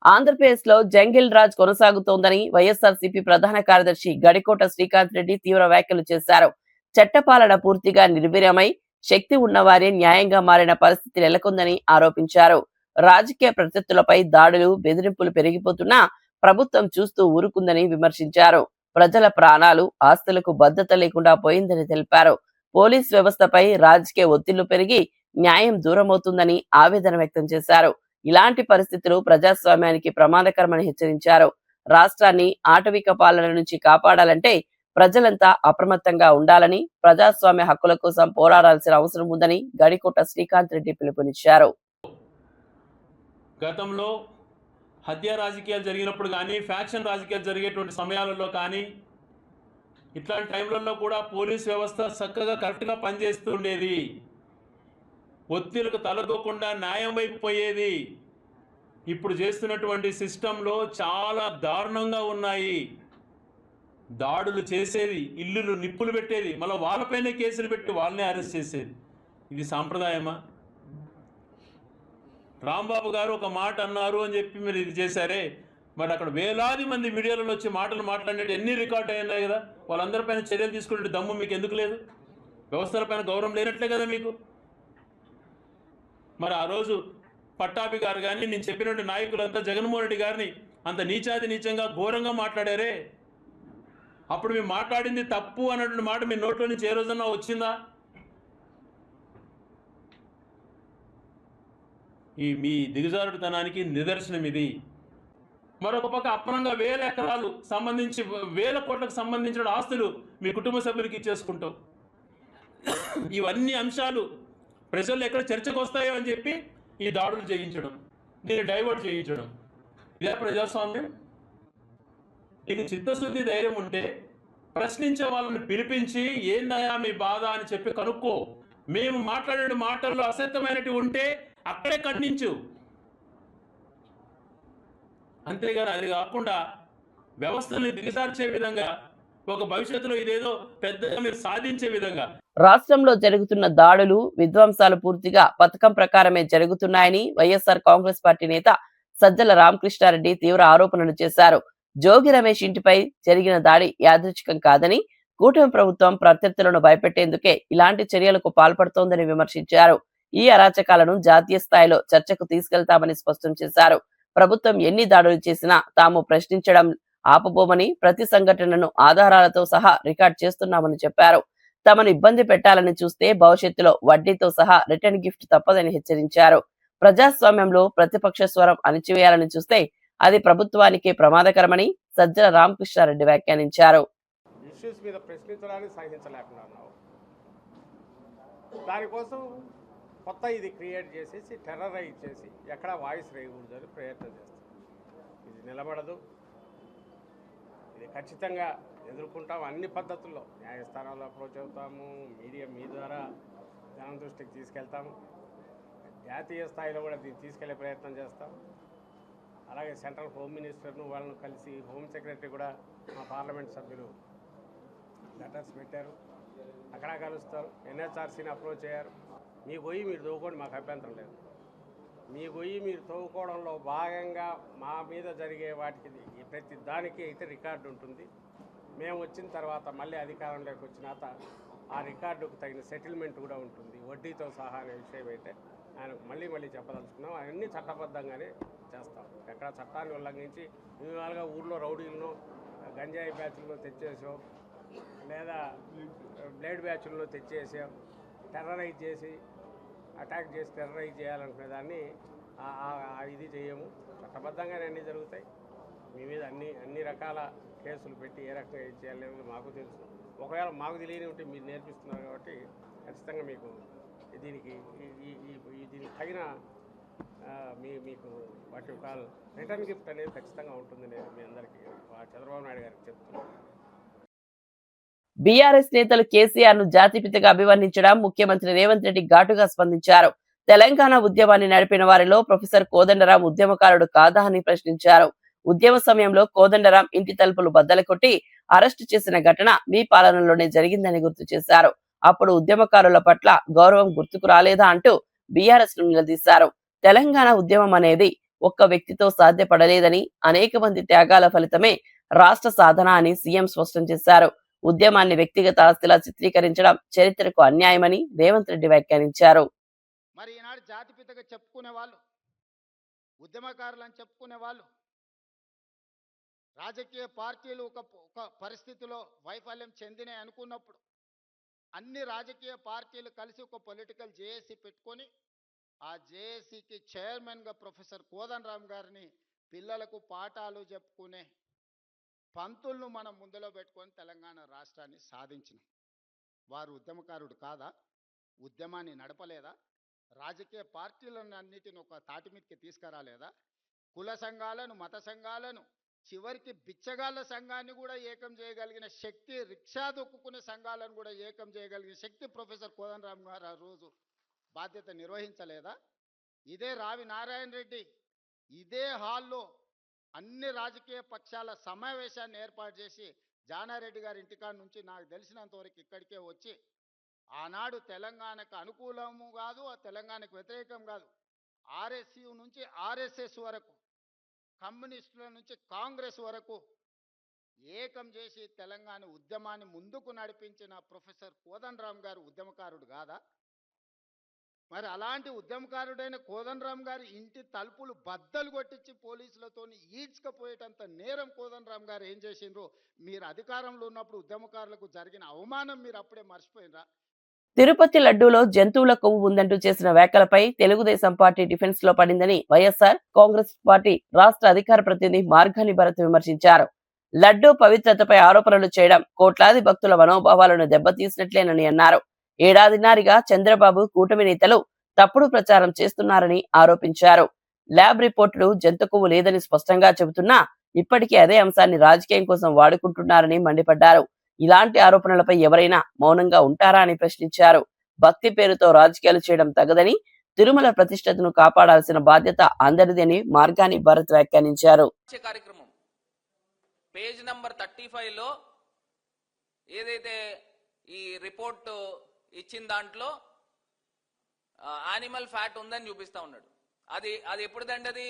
ఆంధ్రప్రదేశ్ లో జంగిల్ రాజ్ కొనసాగుతోందని వైఎస్ఆర్సీపీ ప్రధాన కార్యదర్శి గడికోట శ్రీకాంత్ రెడ్డి తీవ్ర వ్యాఖ్యలు చేశారు. చట్టపాలన పూర్తిగా నిర్వీర్యమై శక్తి ఉన్నవారే న్యాయంగా మారిన పరిస్థితి నెలకొందని ఆరోపించారు. రాజకీయ ప్రత్యర్థులపై దాడులు, బెదిరింపులు పెరిగిపోతున్నా ప్రభుత్వం చూస్తూ ఊరుకుందని విమర్శించారు. ప్రజల ప్రాణాలు, ఆస్తులకు భద్రత లేకుండా పోయిందని తెలిపారు. పోలీస్ వ్యవస్థపై రాజకీయ ఒత్తిళ్లు పెరిగి న్యాయం దూరమవుతుందని ఆవేదన వ్యక్తం చేశారు. ఇలాంటి పరిస్థితులు ప్రజాస్వామ్యానికి ప్రమాదకరమని హెచ్చరించారు. రాష్ట్రాన్ని ఆటవిక పాలన నుంచి కాపాడాలంటే ప్రజలంతా అప్రమత్తంగా ఉండాలని, ప్రజాస్వామ్య హక్కుల కోసం పోరాడాల్సిన అవసరం ఉందని గడికోట శ్రీకాంత్ రెడ్డి పిలుపునిచ్చారు. గతంలో హత్య రాజకీయాలు జరిగినప్పుడు కానీ, ఫ్యాక్షన్ రాజకీయాలు జరిగేటువంటి సమయాలలో కానీ, ఇట్లాంటి టైంలలో కూడా పోలీస్ వ్యవస్థ చక్కగా కరెక్ట్గా పనిచేస్తూ ఉండేది. ఒత్తిళ్లకు తలదోకుండా న్యాయం వైపు పోయేది. ఇప్పుడు చేస్తున్నటువంటి సిస్టంలో చాలా దారుణంగా ఉన్నాయి. దాడులు చేసేది, ఇల్లులు నిప్పులు పెట్టేది, మళ్ళీ వాళ్ళపైనే కేసులు పెట్టి వాళ్ళనే అరెస్ట్ చేసేది. ఇది సాంప్రదాయమా? రాంబాబు గారు ఒక మాట అన్నారు అని చెప్పి మీరు ఇది చేశారే, మరి అక్కడ వేలాది మంది మీడియాలలో వచ్చి మాటలు మాట్లాడినట్టు ఎన్ని రికార్డ్ అయినాయి కదా. వాళ్ళందరిపైన చర్యలు తీసుకునే దమ్ము మీకు ఎందుకు లేదు? వ్యవస్థలపైన గౌరవం లేనట్లే కదా మీకు. మరి ఆ రోజు పట్టాభి గారు కానీ, నేను చెప్పినట్టు నాయకులంతా జగన్మోహన్ రెడ్డి గారిని అంత నీచాది నీచంగా ఘోరంగా మాట్లాడారే, అప్పుడు మేము మాట్లాడింది తప్పు అన్నటువంటి మాట మీ నోట్లో నుంచి ఏ రోజన్నా వచ్చిందా? ఈ మీ దిగజారుడుతనానికి నిదర్శనం ఇది. మరొక పక్క అప్పనంగా 1000 ఎకరాలు సంబంధించి 1000 కోట్లకు సంబంధించిన ఆస్తులు మీ కుటుంబ సభ్యులకి ఇచ్చేసుకుంటాం. ఇవన్నీ అంశాలు ప్రజలు ఎక్కడ చర్చకు వస్తాయో అని చెప్పి ఈ దాడులు చేయించడం, దీన్ని డైవర్ట్ చేయించడం, ఇదే ప్రజాస్వామ్యం? నీకు చిత్తశుద్ధి ధైర్యం ఉంటే ప్రశ్నించే వాళ్ళని పిలిపించి ఏందయ్యా మీ బాధ అని చెప్పి కనుక్కో. మేము మాట్లాడే మాటల్లో అసత్యమైనవి ఉంటే అక్కడే ఖండించు. అంతేగాని అది కాకుండా వ్యవస్థని దిగజార్చే విధంగా, ఒక భవిష్యత్తులో ఇదేదో పెద్దగా మీరు సాధించే విధంగా. రాష్ట్రంలో జరుగుతున్న దాడులు, విధ్వంసాలు పూర్తిగా పథకం ప్రకారమే జరుగుతున్నాయని వైఎస్ఆర్ కాంగ్రెస్ పార్టీ నేత సజ్జల రామకృష్ణారెడ్డి తీవ్ర ఆరోపణలు చేశారు. జోగి రమేష్ ఇంటిపై జరిగిన దాడి యాదృచ్ఛికం కాదని, కూటమి ప్రభుత్వం ప్రత్యర్థులను భయపెట్టేందుకే ఇలాంటి చర్యలకు పాల్పడుతోందని విమర్శించారు. ఈ అరాచకాలను జాతీయ స్థాయిలో చర్చకు తీసుకెళ్తామని స్పష్టం చేశారు. ప్రభుత్వం ఎన్ని దాడులు చేసినా తాము ప్రశ్నించడం ఆపబోమని, ప్రతి సంఘటనను ఆధారాలతో సహా రికార్డ్ చేస్తున్నామని చెప్పారు. తమను ఇబ్బంది పెట్టాలని చూస్తే భవిష్యత్తులో వడ్డీతో సహా రిటర్న్ గిఫ్ట్ తప్పదని హెచ్చరించారు. ప్రజాస్వామ్యంలో ప్రతిపక్ష స్వరం అణిచివేయాలని చూస్తే అది ప్రభుత్వానికే ప్రమాదకరమని సజ్జల రామకృష్ణారెడ్డి వ్యాఖ్యానించారు. ఇష్యూస్ మీద ప్రశ్నించడానికి సహించలేకున్నాను. దానికోసం కొత్త ఇది క్రియేట్ చేసేసి టెర్రరైజ్ చేసి ఎక్కడ వాయిస్ రేయకూడదని ప్రయత్నం చేస్తాం. ఇది నిలబడదు. ఇది ఖచ్చితంగా ఎదుర్కొంటాం. అన్ని పద్ధతుల్లో న్యాయస్థానాల్లో అప్రోచ్ అవుతాము, మీడియా మీ ద్వారా జనం దృష్టికి తీసుకెళ్తాము, జాతీయ స్థాయిలో కూడా దీన్ని తీసుకెళ్లే ప్రయత్నం చేస్తాం. అలాగే సెంట్రల్ హోమ్ మినిస్టర్ను వాళ్ళను కలిసి హోమ్ సెక్రటరీ కూడా మా పార్లమెంట్ సభ్యులు లెటర్స్ పెట్టారు, అక్కడ కలుస్తారు. ఎన్హెచ్ఆర్సీని అప్రోచ్ అయ్యారు. మీ గొయ్యి మీరు తవ్వుకోండి, మాకు అభ్యంతరం లేదు. మీ గొయ్యి మీరు తవ్వుకోవడంలో భాగంగా మా మీద జరిగే వాటికి ప్రతి దానికి అయితే రికార్డు ఉంటుంది. మేము వచ్చిన తర్వాత మళ్ళీ అధికారంలోకి వచ్చినాక ఆ రికార్డుకు తగిన సెటిల్మెంట్ కూడా ఉంటుంది, వడ్డీతో సహా అనే విషయం అయితే ఆయనకు మళ్ళీ చెప్పదలుచుకున్నాం. అవన్నీ చట్టబద్ధంగానే చేస్తాం. ఎక్కడ చట్టాన్ని ఉల్లంఘించి విధాలుగా ఊర్లో రౌడీలను గంజాయి బ్యాచ్లను తెచ్చేసాం, లేదా బ్లేడ్ బ్యాచ్లను తెచ్చేసాం, టెర్రరైజ్ చేసి అటాక్ చేసి టెర్రరైజ్ చేయాలనుకునే దాన్ని ఇది చేయము. చట్టబద్ధంగానే అన్నీ జరుగుతాయి. మీ మీద అన్ని రకాల కేసులు పెట్టి ఏ రకంగా ఇది చేయాలనేది మాకు తెలుసు. ఒకవేళ మాకు తెలియని ఉంటే మీరు నేర్పిస్తున్నారు కాబట్టి ఖచ్చితంగా మీకు దీనికి తగిన మీకు వాటి ఒక రిటర్న్ గిఫ్ట్ అనేది ఖచ్చితంగా ఉంటుంది. నేను మీ అందరికీ చంద్రబాబు నాయుడు గారికి చెప్తున్నాను. బీఆర్ఎస్ నేతలు కేసీఆర్ ను జాతిపితగా అభివర్ణించడం ముఖ్యమంత్రి రేవంత్ రెడ్డి ఘాటుగా స్పందించారు. తెలంగాణ ఉద్యమాన్ని నడిపిన వారిలో ప్రొఫెసర్ కోదండరాం ఉద్యమకారుడు కాదా అని ప్రశ్నించారు. ఉద్యమ సమయంలో కోదండరాం ఇంటి తలుపులు బద్దలు కొట్టి అరెస్టు చేసిన ఘటన మీ పాలనలోనే జరిగిందని గుర్తు చేశారు. అప్పుడు ఉద్యమకారుల పట్ల గౌరవం గుర్తుకు రాలేదా అంటూ బీఆర్ఎస్ ను నిలదీశారు. తెలంగాణ ఉద్యమం అనేది ఒక్క వ్యక్తితో సాధ్యపడలేదని, అనేక మంది త్యాగాల ఫలితమే రాష్ట్ర సాధన అని సీఎం స్పష్టం చేశారు. ఉద్యమాన్ని వ్యక్తిగత ఆస్తిలా చిత్రీకరించడం చరిత్రకు అన్యాయమని రేవంత్ రెడ్డి వ్యాఖ్యానించారు. మరి ఈనాడు జాతిపితగా చెప్పుకునే వాళ్ళు, ఉద్యమకారులు అని చెప్పుకునే వాళ్ళు, రాజకీయ పార్టీలు ఒక పరిస్థితిలో వైఫల్యం చెందినాయి అనుకున్నప్పుడు అన్ని రాజకీయ పార్టీలు కలిసి ఒక పొలిటికల్ జేఏసీ పెట్టుకొని ఆ జేఏసీకి చైర్మన్గా ప్రొఫెసర్ కోదండరాం గారిని పిల్లలకు పాఠాలు చెప్పుకునే పంతులను మనం ముందులో పెట్టుకొని తెలంగాణ రాష్ట్రాన్ని సాధించినాం. వారు ఉద్యమకారుడు కాదా? ఉద్యమాన్ని నడపలేదా? రాజకీయ పార్టీలను అన్నిటిని ఒక తాటి మీదకి తీసుకురాలేదా? కుల సంఘాలను, మత సంఘాలను, చివరికి బిచ్చగాళ్ళ సంఘాన్ని కూడా ఏకం చేయగలిగిన శక్తి, రిక్షా దొక్కుకునే సంఘాలను కూడా ఏకం చేయగలిగిన శక్తి ప్రొఫెసర్ కోదండరాం గారు ఆ రోజు బాధ్యత నిర్వహించలేదా? ఇదే రావి నారాయణ రెడ్డి ఇదే హాల్లో అన్ని రాజకీయ పక్షాల సమావేశాన్ని ఏర్పాటు చేసి జానారెడ్డి గారి ఇంటికాడ నుంచి నాకు తెలిసినంత వరకు ఇక్కడికే వచ్చి ఆనాడు తెలంగాణకు అనుకూలము కాదు, ఆ తెలంగాణకు వ్యతిరేకం కాదు, ఆర్ఎస్యు నుంచి ఆర్ఎస్ఎస్ వరకు, కమ్యూనిస్టుల నుంచి కాంగ్రెస్ వరకు ఏకం చేసి తెలంగాణ ఉద్యమాన్ని ముందుకు నడిపించిన ప్రొఫెసర్ కోదండరాం గారు ఉద్యమకారుడు కాదా? మరి అలాంటి ఉద్యమకారుడైన కోదండరాం గారి ఇంటి తలుపులు బద్దలు కొట్టించి పోలీసులతో ఈడ్చుకపోయేటంత నేరం కోదండరాం గారు ఏం చేసిండ్రు? మీరు అధికారంలో ఉన్నప్పుడు ఉద్యమకారులకు జరిగిన అవమానం మీరు అప్పుడే మర్చిపోయినరా? తిరుపతి లడ్డూలో జంతువుల కొవ్వు ఉందంటూ చేసిన వ్యాఖ్యలపై తెలుగుదేశం పార్టీ డిఫెన్స్ లో పడిందని వైఎస్ఆర్ కాంగ్రెస్ పార్టీ రాష్ట్ర అధికార ప్రతినిధి మార్గాని భరత్ విమర్శించారు. లడ్డూ పవిత్రతపై ఆరోపణలు చేయడం కోట్లాది భక్తుల మనోభావాలను దెబ్బతీసినట్లేనని అన్నారు. ఏడాదిన్నరగా చంద్రబాబు కూటమి నేతలు తప్పుడు ప్రచారం చేస్తున్నారని ఆరోపించారు. ల్యాబ్ రిపోర్టులు జంతు కొవ్వు లేదని స్పష్టంగా చెబుతున్నా ఇప్పటికీ అదే అంశాన్ని రాజకీయం కోసం వాడుకుంటున్నారని మండిపడ్డారు. ఇలాంటి ఆరోపణలపై ఎవరైనా మౌనంగా ఉంటారా అని ప్రశ్నించారు. భక్తి పేరుతో రాజకీయాలు చేయడం తగదని, తిరుమల ప్రతిష్టతను కాపాడాల్సిన బాధ్యత అందరిదని మార్గాని భరత్ వ్యాఖ్యానించారు. కార్యక్రమం పేజ్ నంబర్ 35 లో ఏదైతే ఈ రిపోర్ట్ ఇచ్చిన దాంట్లో యానిమల్ ఫ్యాట్ ఉందని చూపిస్తా ఉన్నాడు. అది ఎప్పుడుదండి? అది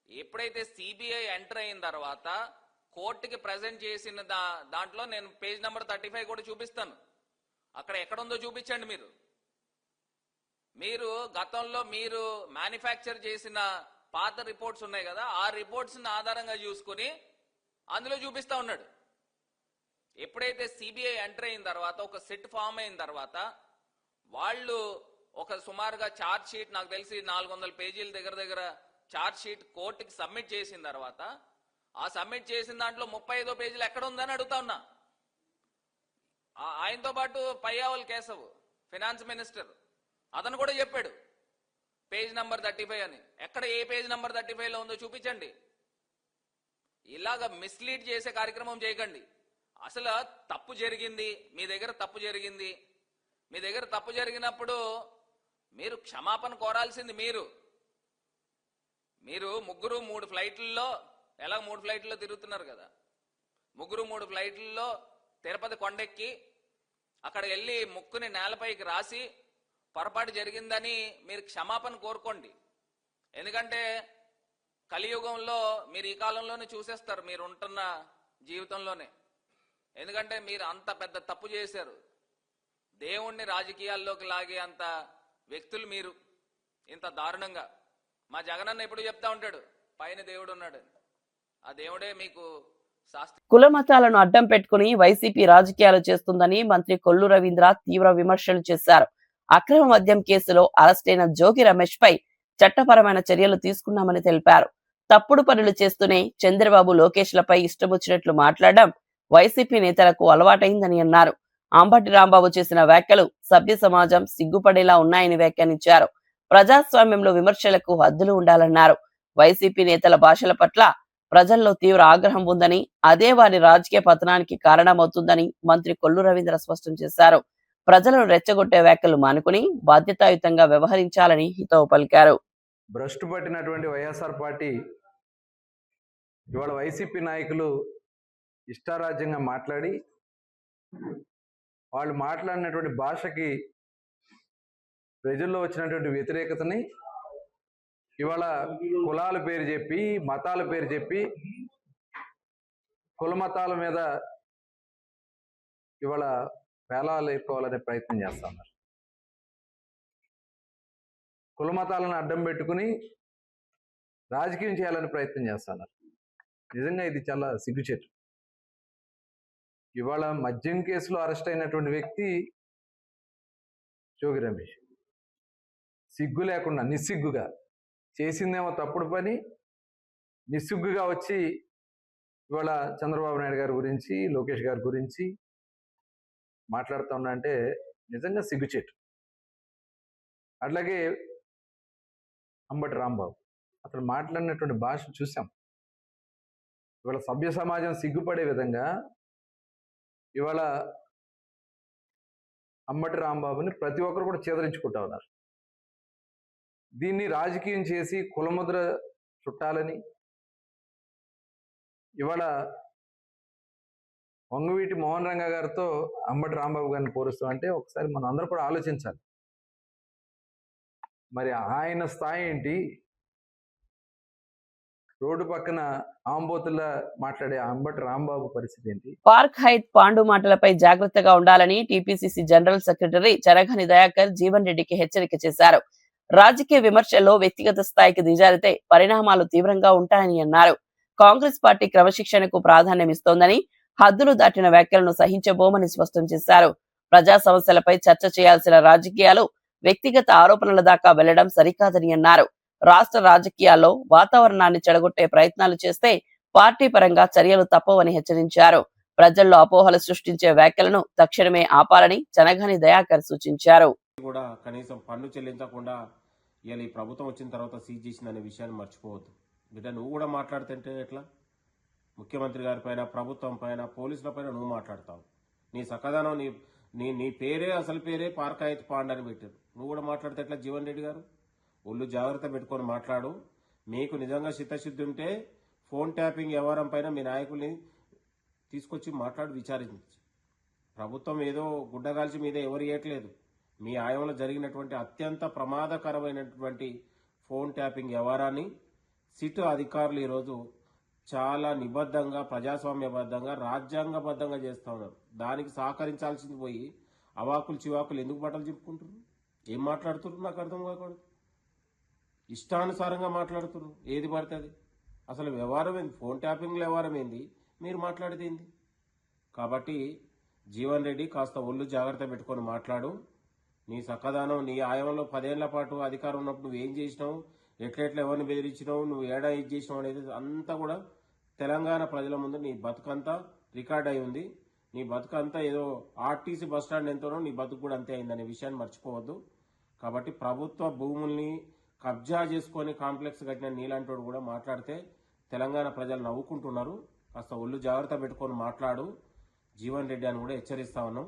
ఎప్పుడైతే సిబిఐ ఎంటర్ అయిన తర్వాత కోర్టుకి ప్రజెంట్ చేసిన దాంట్లో నేను పేజ్ నెంబర్ 35 కూడా చూపిస్తాను. అక్కడ ఎక్కడుందో చూపించండి. మీరు గతంలో మీరు మ్యానుఫ్యాక్చర్ చేసిన పాత రిపోర్ట్స్ ఉన్నాయి కదా, ఆ రిపోర్ట్స్ ఆధారంగా చూసుకుని అందులో చూపిస్తా ఉన్నాడు. ఎప్పుడైతే సిబిఐ ఎంటర్ అయిన తర్వాత, ఒక సిట్ ఫామ్ అయిన తర్వాత, వాళ్ళు ఒక సుమారుగా ఛార్జ్ షీట్, నాకు తెలిసి 400 పేజీల దగ్గర ఛార్జ్ షీట్ కోర్టుకి సబ్మిట్ చేసిన తర్వాత, ఆ సబ్మిట్ చేసిన దాంట్లో 35వ పేజీలు ఎక్కడ ఉందని అడుగుతా ఉన్నా. ఆయనతో పాటు పయ్యావల్ కేశవ్ ఫైనాన్స్ మినిస్టర్, అతను కూడా చెప్పాడు పేజ్ నంబర్ 35 అని. ఎక్కడ ఏ పేజ్ నంబర్ 35లో ఉందో చూపించండి. ఇలాగ మిస్లీడ్ చేసే కార్యక్రమం చేయకండి. అసలు తప్పు జరిగింది, మీ దగ్గర తప్పు జరిగింది. మీ దగ్గర తప్పు జరిగినప్పుడు మీరు క్షమాపణ కోరాల్సింది మీరు ముగ్గురు 3 ఫ్లైట్లలో ఎలా 3 ఫ్లైట్లలో తిరుగుతున్నారు కదా, ముగ్గురు 3 ఫ్లైట్లలో తిరుపతి కొండెక్కి అక్కడ వెళ్ళి ముక్కుని నేలపైకి రాసి పొరపాటు జరిగిందని మీరు క్షమాపణ కోరుకోండి. ఎందుకంటే కలియుగంలో మీరు ఈ కాలంలోనే చూసేస్తారు, మీరు ఉంటున్న జీవితంలోనే. ఎందుకంటే మీరు అంత పెద్ద తప్పు చేశారు, దేవుణ్ణి రాజకీయాల్లోకి లాగే అంత వ్యక్తులు మీరు. ఇంత దారుణంగా మా జగనన్న ఎప్పుడు చెప్తా ఉంటాడు, పైన దేవుడు ఉన్నాడు. ఆ దేవుడే మీకు శాస్త్రి. కుల మతాలను అడ్డం పెట్టుకుని వైసీపీ రాజకీయాలు చేస్తుందని మంత్రి కొల్లు రవీంద్ర తీవ్ర విమర్శలు చేశారు. అక్రమ మద్యం కేసులో అరెస్టైన జోగి రమేష్ పై చట్టపరమైన చర్యలు తీసుకున్నామని తెలిపారు. తప్పుడు పనులు చేస్తూనే చంద్రబాబు లోకేష్ లపై ఇష్టమొచ్చినట్లు మాట్లాడడం వైసీపీ నేతలకు అలవాటైందని అన్నారు. అంబటి రాంబాబు చేసిన వ్యాఖ్యలు సభ్య సమాజం సిగ్గుపడేలా ఉన్నాయని వ్యాఖ్యానించారు. ప్రజాస్వామ్యంలో విమర్శలకు హద్దులు ఉండాలన్నారు. వైసీపీ నేతల భాషల పట్ల ప్రజల్లో తీవ్ర ఆగ్రహం ఉందని, అదే వారి రాజకీయ పతనానికి కారణమవుతుందని మంత్రి కొల్లు రవీంద్ర స్పష్టం చేశారు. ప్రజలను రెచ్చగొట్టే వ్యాఖ్యలు మానుకుని బాధ్యతాయుతంగా వ్యవహరించాలని హితవు పలికారు. భ్రష్టు పట్టినటువంటి వైఎస్ఆర్ పార్టీ ఇవాళ వైసీపీ నాయకులు ఇష్టారాజ్యంగా మాట్లాడి వాళ్ళు మాట్లాడినటువంటి భాషకి ప్రజల్లో వచ్చినటువంటి వ్యతిరేకతని ఇవాళ కులాల పేరు చెప్పి, మతాల పేరు చెప్పి, కుల మతాల మీద ఇవాళ వేలాలు ఎక్కువాలనే ప్రయత్నం చేస్తున్నారు. కుల మతాలను అడ్డం పెట్టుకుని రాజకీయం చేయాలని ప్రయత్నం చేస్తున్నారు. నిజంగా ఇది చాలా సిగ్గుచేటు. ఇవాళ మద్యం కేసులో అరెస్ట్ అయినటువంటి వ్యక్తి జోగి రమేష్ సిగ్గు లేకుండా నిస్సిగ్గుగా చేసిందేమో తప్పుడు పని, నిస్సిగ్గుగా వచ్చి ఇవాళ చంద్రబాబు నాయుడు గారి గురించి, లోకేష్ గారి గురించి మాట్లాడుతూ ఉన్నా అంటే నిజంగా సిగ్గుచేటు. అట్లాగే అంబటి రాంబాబు అతను మాట్లాడినటువంటి భాష చూసాం. ఇవాళ సభ్య సమాజం సిగ్గుపడే విధంగా ఇవాళ అంబటి రాంబాబుని ప్రతి ఒక్కరు కూడా చేదరించుకుంటా ఉన్నారు. దీన్ని రాజకీయం చేసి కులముద్ర చుట్టాలని ఇవాళ వంగవీటి మోహన్ రంగ గారితో అంబటి రాంబాబు గారిని పోలుస్తాం అంటే ఒకసారి మనం అందరూ కూడా ఆలోచించాలి. మరి ఆయన స్థాయి ఏంటి? రోడ్డు పక్కన ఆంబోతుల్లా మాట్లాడే అంబటి రాంబాబు పరిస్థితి ఏంటి? పార్క్ హైత్ పాండు మాటలపై జాగ్రత్తగా ఉండాలని TPCC general secretary Charagani Dayakar Jeevan రెడ్డికి హెచ్చరిక చేశారు. రాజకీయ విమర్శల్లో వ్యక్తిగత స్థాయికి దిగజారితే పరిణామాలు తీవ్రంగా ఉంటాయని అన్నారు. కాంగ్రెస్ పార్టీ క్రమశిక్షణకు ప్రాధాన్యమిస్తోందని, హద్దులు దాటిన వ్యాఖ్యలను సహించబోమని స్పష్టం చేశారు. ప్రజా సమస్యలపై చర్చ చేయాల్సిన రాజకీయాలు వ్యక్తిగత ఆరోపణల దాకా వెళ్లడం సరికాదని అన్నారు. రాష్ట్ర రాజకీయాల్లో వాతావరణాన్ని చెడగొట్టే ప్రయత్నాలు చేస్తే పార్టీ పరంగా చర్యలు తప్పవని హెచ్చరించారు. ప్రజల్లో అపోహలు సృష్టించే వ్యాఖ్యలను తక్షణమే ఆపాలని చనఘని దయాకర్ సూచించారు. కూడా కనీసం పన్ను చెల్లించకుండా ఇలా ఈ ప్రభుత్వం వచ్చిన తర్వాత సీజ్ చేసిందనే విషయాన్ని మర్చిపోవద్దు. బిడ్డ నువ్వు కూడా మాట్లాడుతుంటే ఎట్లా? ముఖ్యమంత్రి గారి పైన, ప్రభుత్వం పైన, పోలీసుల పైన నువ్వు మాట్లాడతావు. నీ సకదానం నీ పేరే, అసలు పేరే పార్క్ హైత్ పాండ్ అని పెట్టారు. నువ్వు కూడా మాట్లాడితే ఎట్లా? జీవన్ రెడ్డి గారు ఒళ్ళు జాగ్రత్త పెట్టుకొని మాట్లాడు. మీకు నిజంగా చిత్తశుద్ధి ఉంటే ఫోన్ ట్యాపింగ్ వ్యవహారం పైన మీ నాయకుల్ని తీసుకొచ్చి మాట్లాడి విచారించి. ప్రభుత్వం ఏదో గుడ్డగాల్చి మీద ఎవరు ఇవ్వట్లేదు. మీ ఆయంలో జరిగినటువంటి అత్యంత ప్రమాదకరమైనటువంటి ఫోన్ ట్యాపింగ్ వ్యవహారాన్ని సిట్ అధికారులు ఈరోజు చాలా నిబద్ధంగా, ప్రజాస్వామ్యబద్ధంగా, రాజ్యాంగబద్ధంగా చేస్తూ ఉన్నారు. దానికి సహకరించాల్సింది పోయి అవాకులు చివాకులు ఎందుకు బట్టలు చెప్పుకుంటున్నారు? ఏం మాట్లాడుతున్నారు నాకు అర్థం కాకూడదు. ఇష్టానుసారంగా మాట్లాడుతున్నారు ఏది పడితే అది. అసలు వ్యవహారం ఏంది? ఫోన్ ట్యాపింగ్ వ్యవహారం ఏంది? మీరు మాట్లాడేది ఏంది? కాబట్టి జీవన్ రెడ్డి కాస్త ఒళ్ళు జాగ్రత్త పెట్టుకొని మాట్లాడు. నీ సక్కదానం, నీ ఆయంలో 10 ఏళ్ల పాటు అధికారం ఉన్నప్పుడు నువ్వు ఏం చేసినావు, ఎట్లెట్లా ఎవరిని బెదిరించినావు, నువ్వు ఏడా ఇది చేసినావు అనేది అంతా కూడా తెలంగాణ ప్రజల ముందు నీ బతుకంతా రికార్డ్ అయి ఉంది. నీ బతుకంతా ఏదో ఆర్టీసీ బస్టాండ్ ఎంతనో నీ బతుకు కూడా అంతే అయిందనే విషయాన్ని మర్చిపోవద్దు. కాబట్టి ప్రభుత్వ భూముల్ని కబ్జా చేసుకొని కాంప్లెక్స్ కట్టిన నీలాంటి కూడా మాట్లాడితే తెలంగాణ ప్రజలు నవ్వుకుంటున్నారు. కాస్త ఒళ్ళు జాగ్రత్త పెట్టుకొని మాట్లాడు జీవన్ రెడ్డి అని కూడా హెచ్చరిస్తా ఉన్నాం.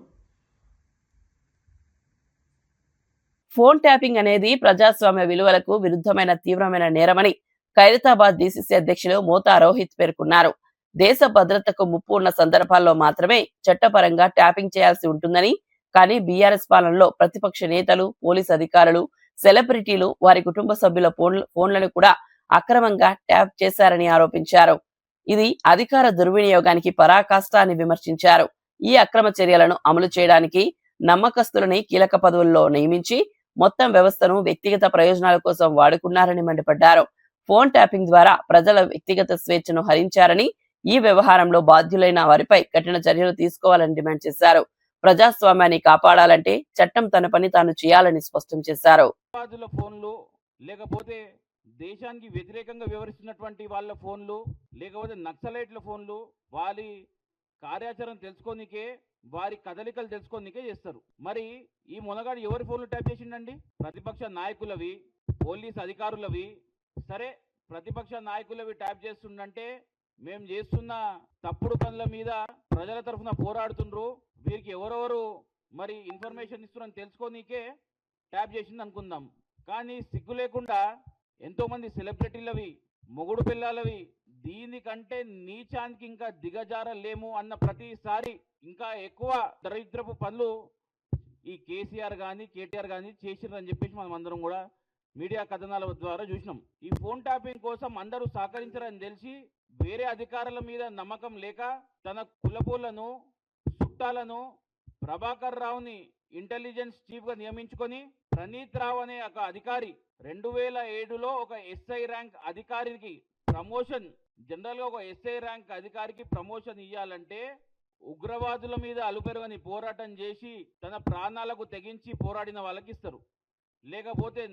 ఫోన్ ట్యాపింగ్ అనేది ప్రజాస్వామ్య విలువలకు విరుద్ధమైన తీవ్రమైన నేరమని ఖైరతాబాద్ డీసీసీ అధ్యక్షులు మోతా రోహిత్ పేర్కొన్నారు. దేశ భద్రతకు ముప్పు ఉన్న సందర్భాల్లో మాత్రమే చట్టపరంగా ట్యాపింగ్ చేయాల్సి ఉంటుందని, కానీ బీఆర్ఎస్ పాలనలో ప్రతిపక్ష నేతలు, పోలీస్ అధికారులు, సెలబ్రిటీలు వారి కుటుంబ సభ్యుల ఫోన్లను కూడా అక్రమంగా ట్యాప్ చేశారని ఆరోపించారు. ఇది అధికార దుర్వినియోగానికి పరాకాష్ట అని విమర్శించారు. ఈ అక్రమ చర్యలను అమలు చేయడానికి నమ్మకస్తులని కీలక పదవుల్లో నియమించి మొత్తం వ్యవస్థను వ్యక్తిగత ప్రయోజనాల కోసం వాడుకున్నారని మండిపడ్డారు. ఫోన్ ట్యాపింగ్ ద్వారా ప్రజల వ్యక్తిగత స్వేచ్ఛను హరించారని, ఈ వ్యవహారంలో బాధ్యులైన వారిపై కఠిన చర్యలు తీసుకోవాలని డిమాండ్ చేశారు. ప్రజాస్వామ్యాన్ని కాపాడాలంటే చట్టం తన పని తాను చేయాలని స్పష్టం చేశారు. ఫోన్లు లేకపోతే దేశానికి వ్యతిరేకంగా వ్యవహరిస్తున్నటువంటి వాళ్ళ ఫోన్లు లేకపోతే నక్సలైట్ల ఫోన్లు వారి కార్యాచరణ తెలుసుకోనికే, వారి కదలికలు తెలుసుకోనికే చేస్తారు. మరి ఈ మొనగాడు ఎవరి ఫోన్లు ట్యాప్ చేసిండండి? ప్రతిపక్ష నాయకులవి, పోలీస్ అధికారులవి. సరే, ప్రతిపక్ష నాయకులవి ట్యాప్ చేస్తుండంటే మేము చేస్తున్న తప్పుడు పనుల మీద ప్రజల తరఫున పోరాడుతుండ్రు, వీరికి ఎవరెవరు మరి ఇన్ఫర్మేషన్ ఇస్తున్నారని తెలుసుకోనికే ట్యాప్ చేసింది అనుకుందాం. కానీ సిగ్గు లేకుండా ఎంతోమంది సెలబ్రిటీలవి, మొగుడు పిల్లలవి, దీనికంటే నీచానికి ఇంకా దిగజారలేము అన్న ప్రతిసారి ఇంకా ఎక్కువ దరిద్రపు పనులు ఈ కేసీఆర్ కానీ కేటీఆర్ కానీ చేసిరని చెప్పేసి మనం అందరం కూడా మీడియా కథనాల ద్వారా చూసినాం. ఈ ఫోన్ ట్యాపింగ్ కోసం అందరూ సహకరించారని తెలిసి వేరే అధికారుల మీద నమ్మకం లేక తన కులపోళ్లను, చుట్టాలను ప్రభాకర్ రావుని ఇంటెలిజెన్స్ చీఫ్ గా నియమించుకొని ప్రణీత్ రావు అనే ఒక అధికారి 2007లో ఒక ఎస్ఐ ర్యాంక్ అధికారికి ప్రమోషన్, జనరల్ గా ఒక ఎస్ఐ ర్యాంక్ అధికారికి ప్రమోషన్ ఇవ్వాలంటే ఉగ్రవాదుల మీద అలుపెరగని పోరాటం చేసి తన ప్రాణాలకు తెగించి పోరాడిన వాళ్ళకి ఇస్తారు, లేకపోతే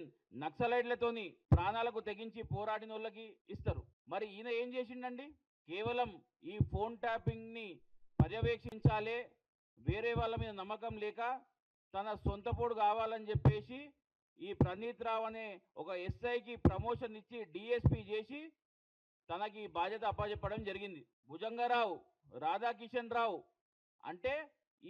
నక్సలైట్లతోని ప్రాణాలకు తెగించి పోరాడిన వాళ్ళకి ఇస్తారు. మరి ఈయన ఏం చేసిండండి? కేవలం ఈ ఫోన్ ట్యాపింగ్ ని పర్యవేక్షించాలే, వేరే వాళ్ళ మీద నమ్మకం లేక తన సొంత పోడు కావాలని చెప్పేసి ఈ ప్రణీత్ రావు అనే ఒక ఎస్ఐకి ప్రమోషన్ ఇచ్చి డిఎస్పీ చేసి తనకి బాధ్యత అప్పచెప్పడం జరిగింది. భుజంగరావు, రాధాకిషన్ రావు అంటే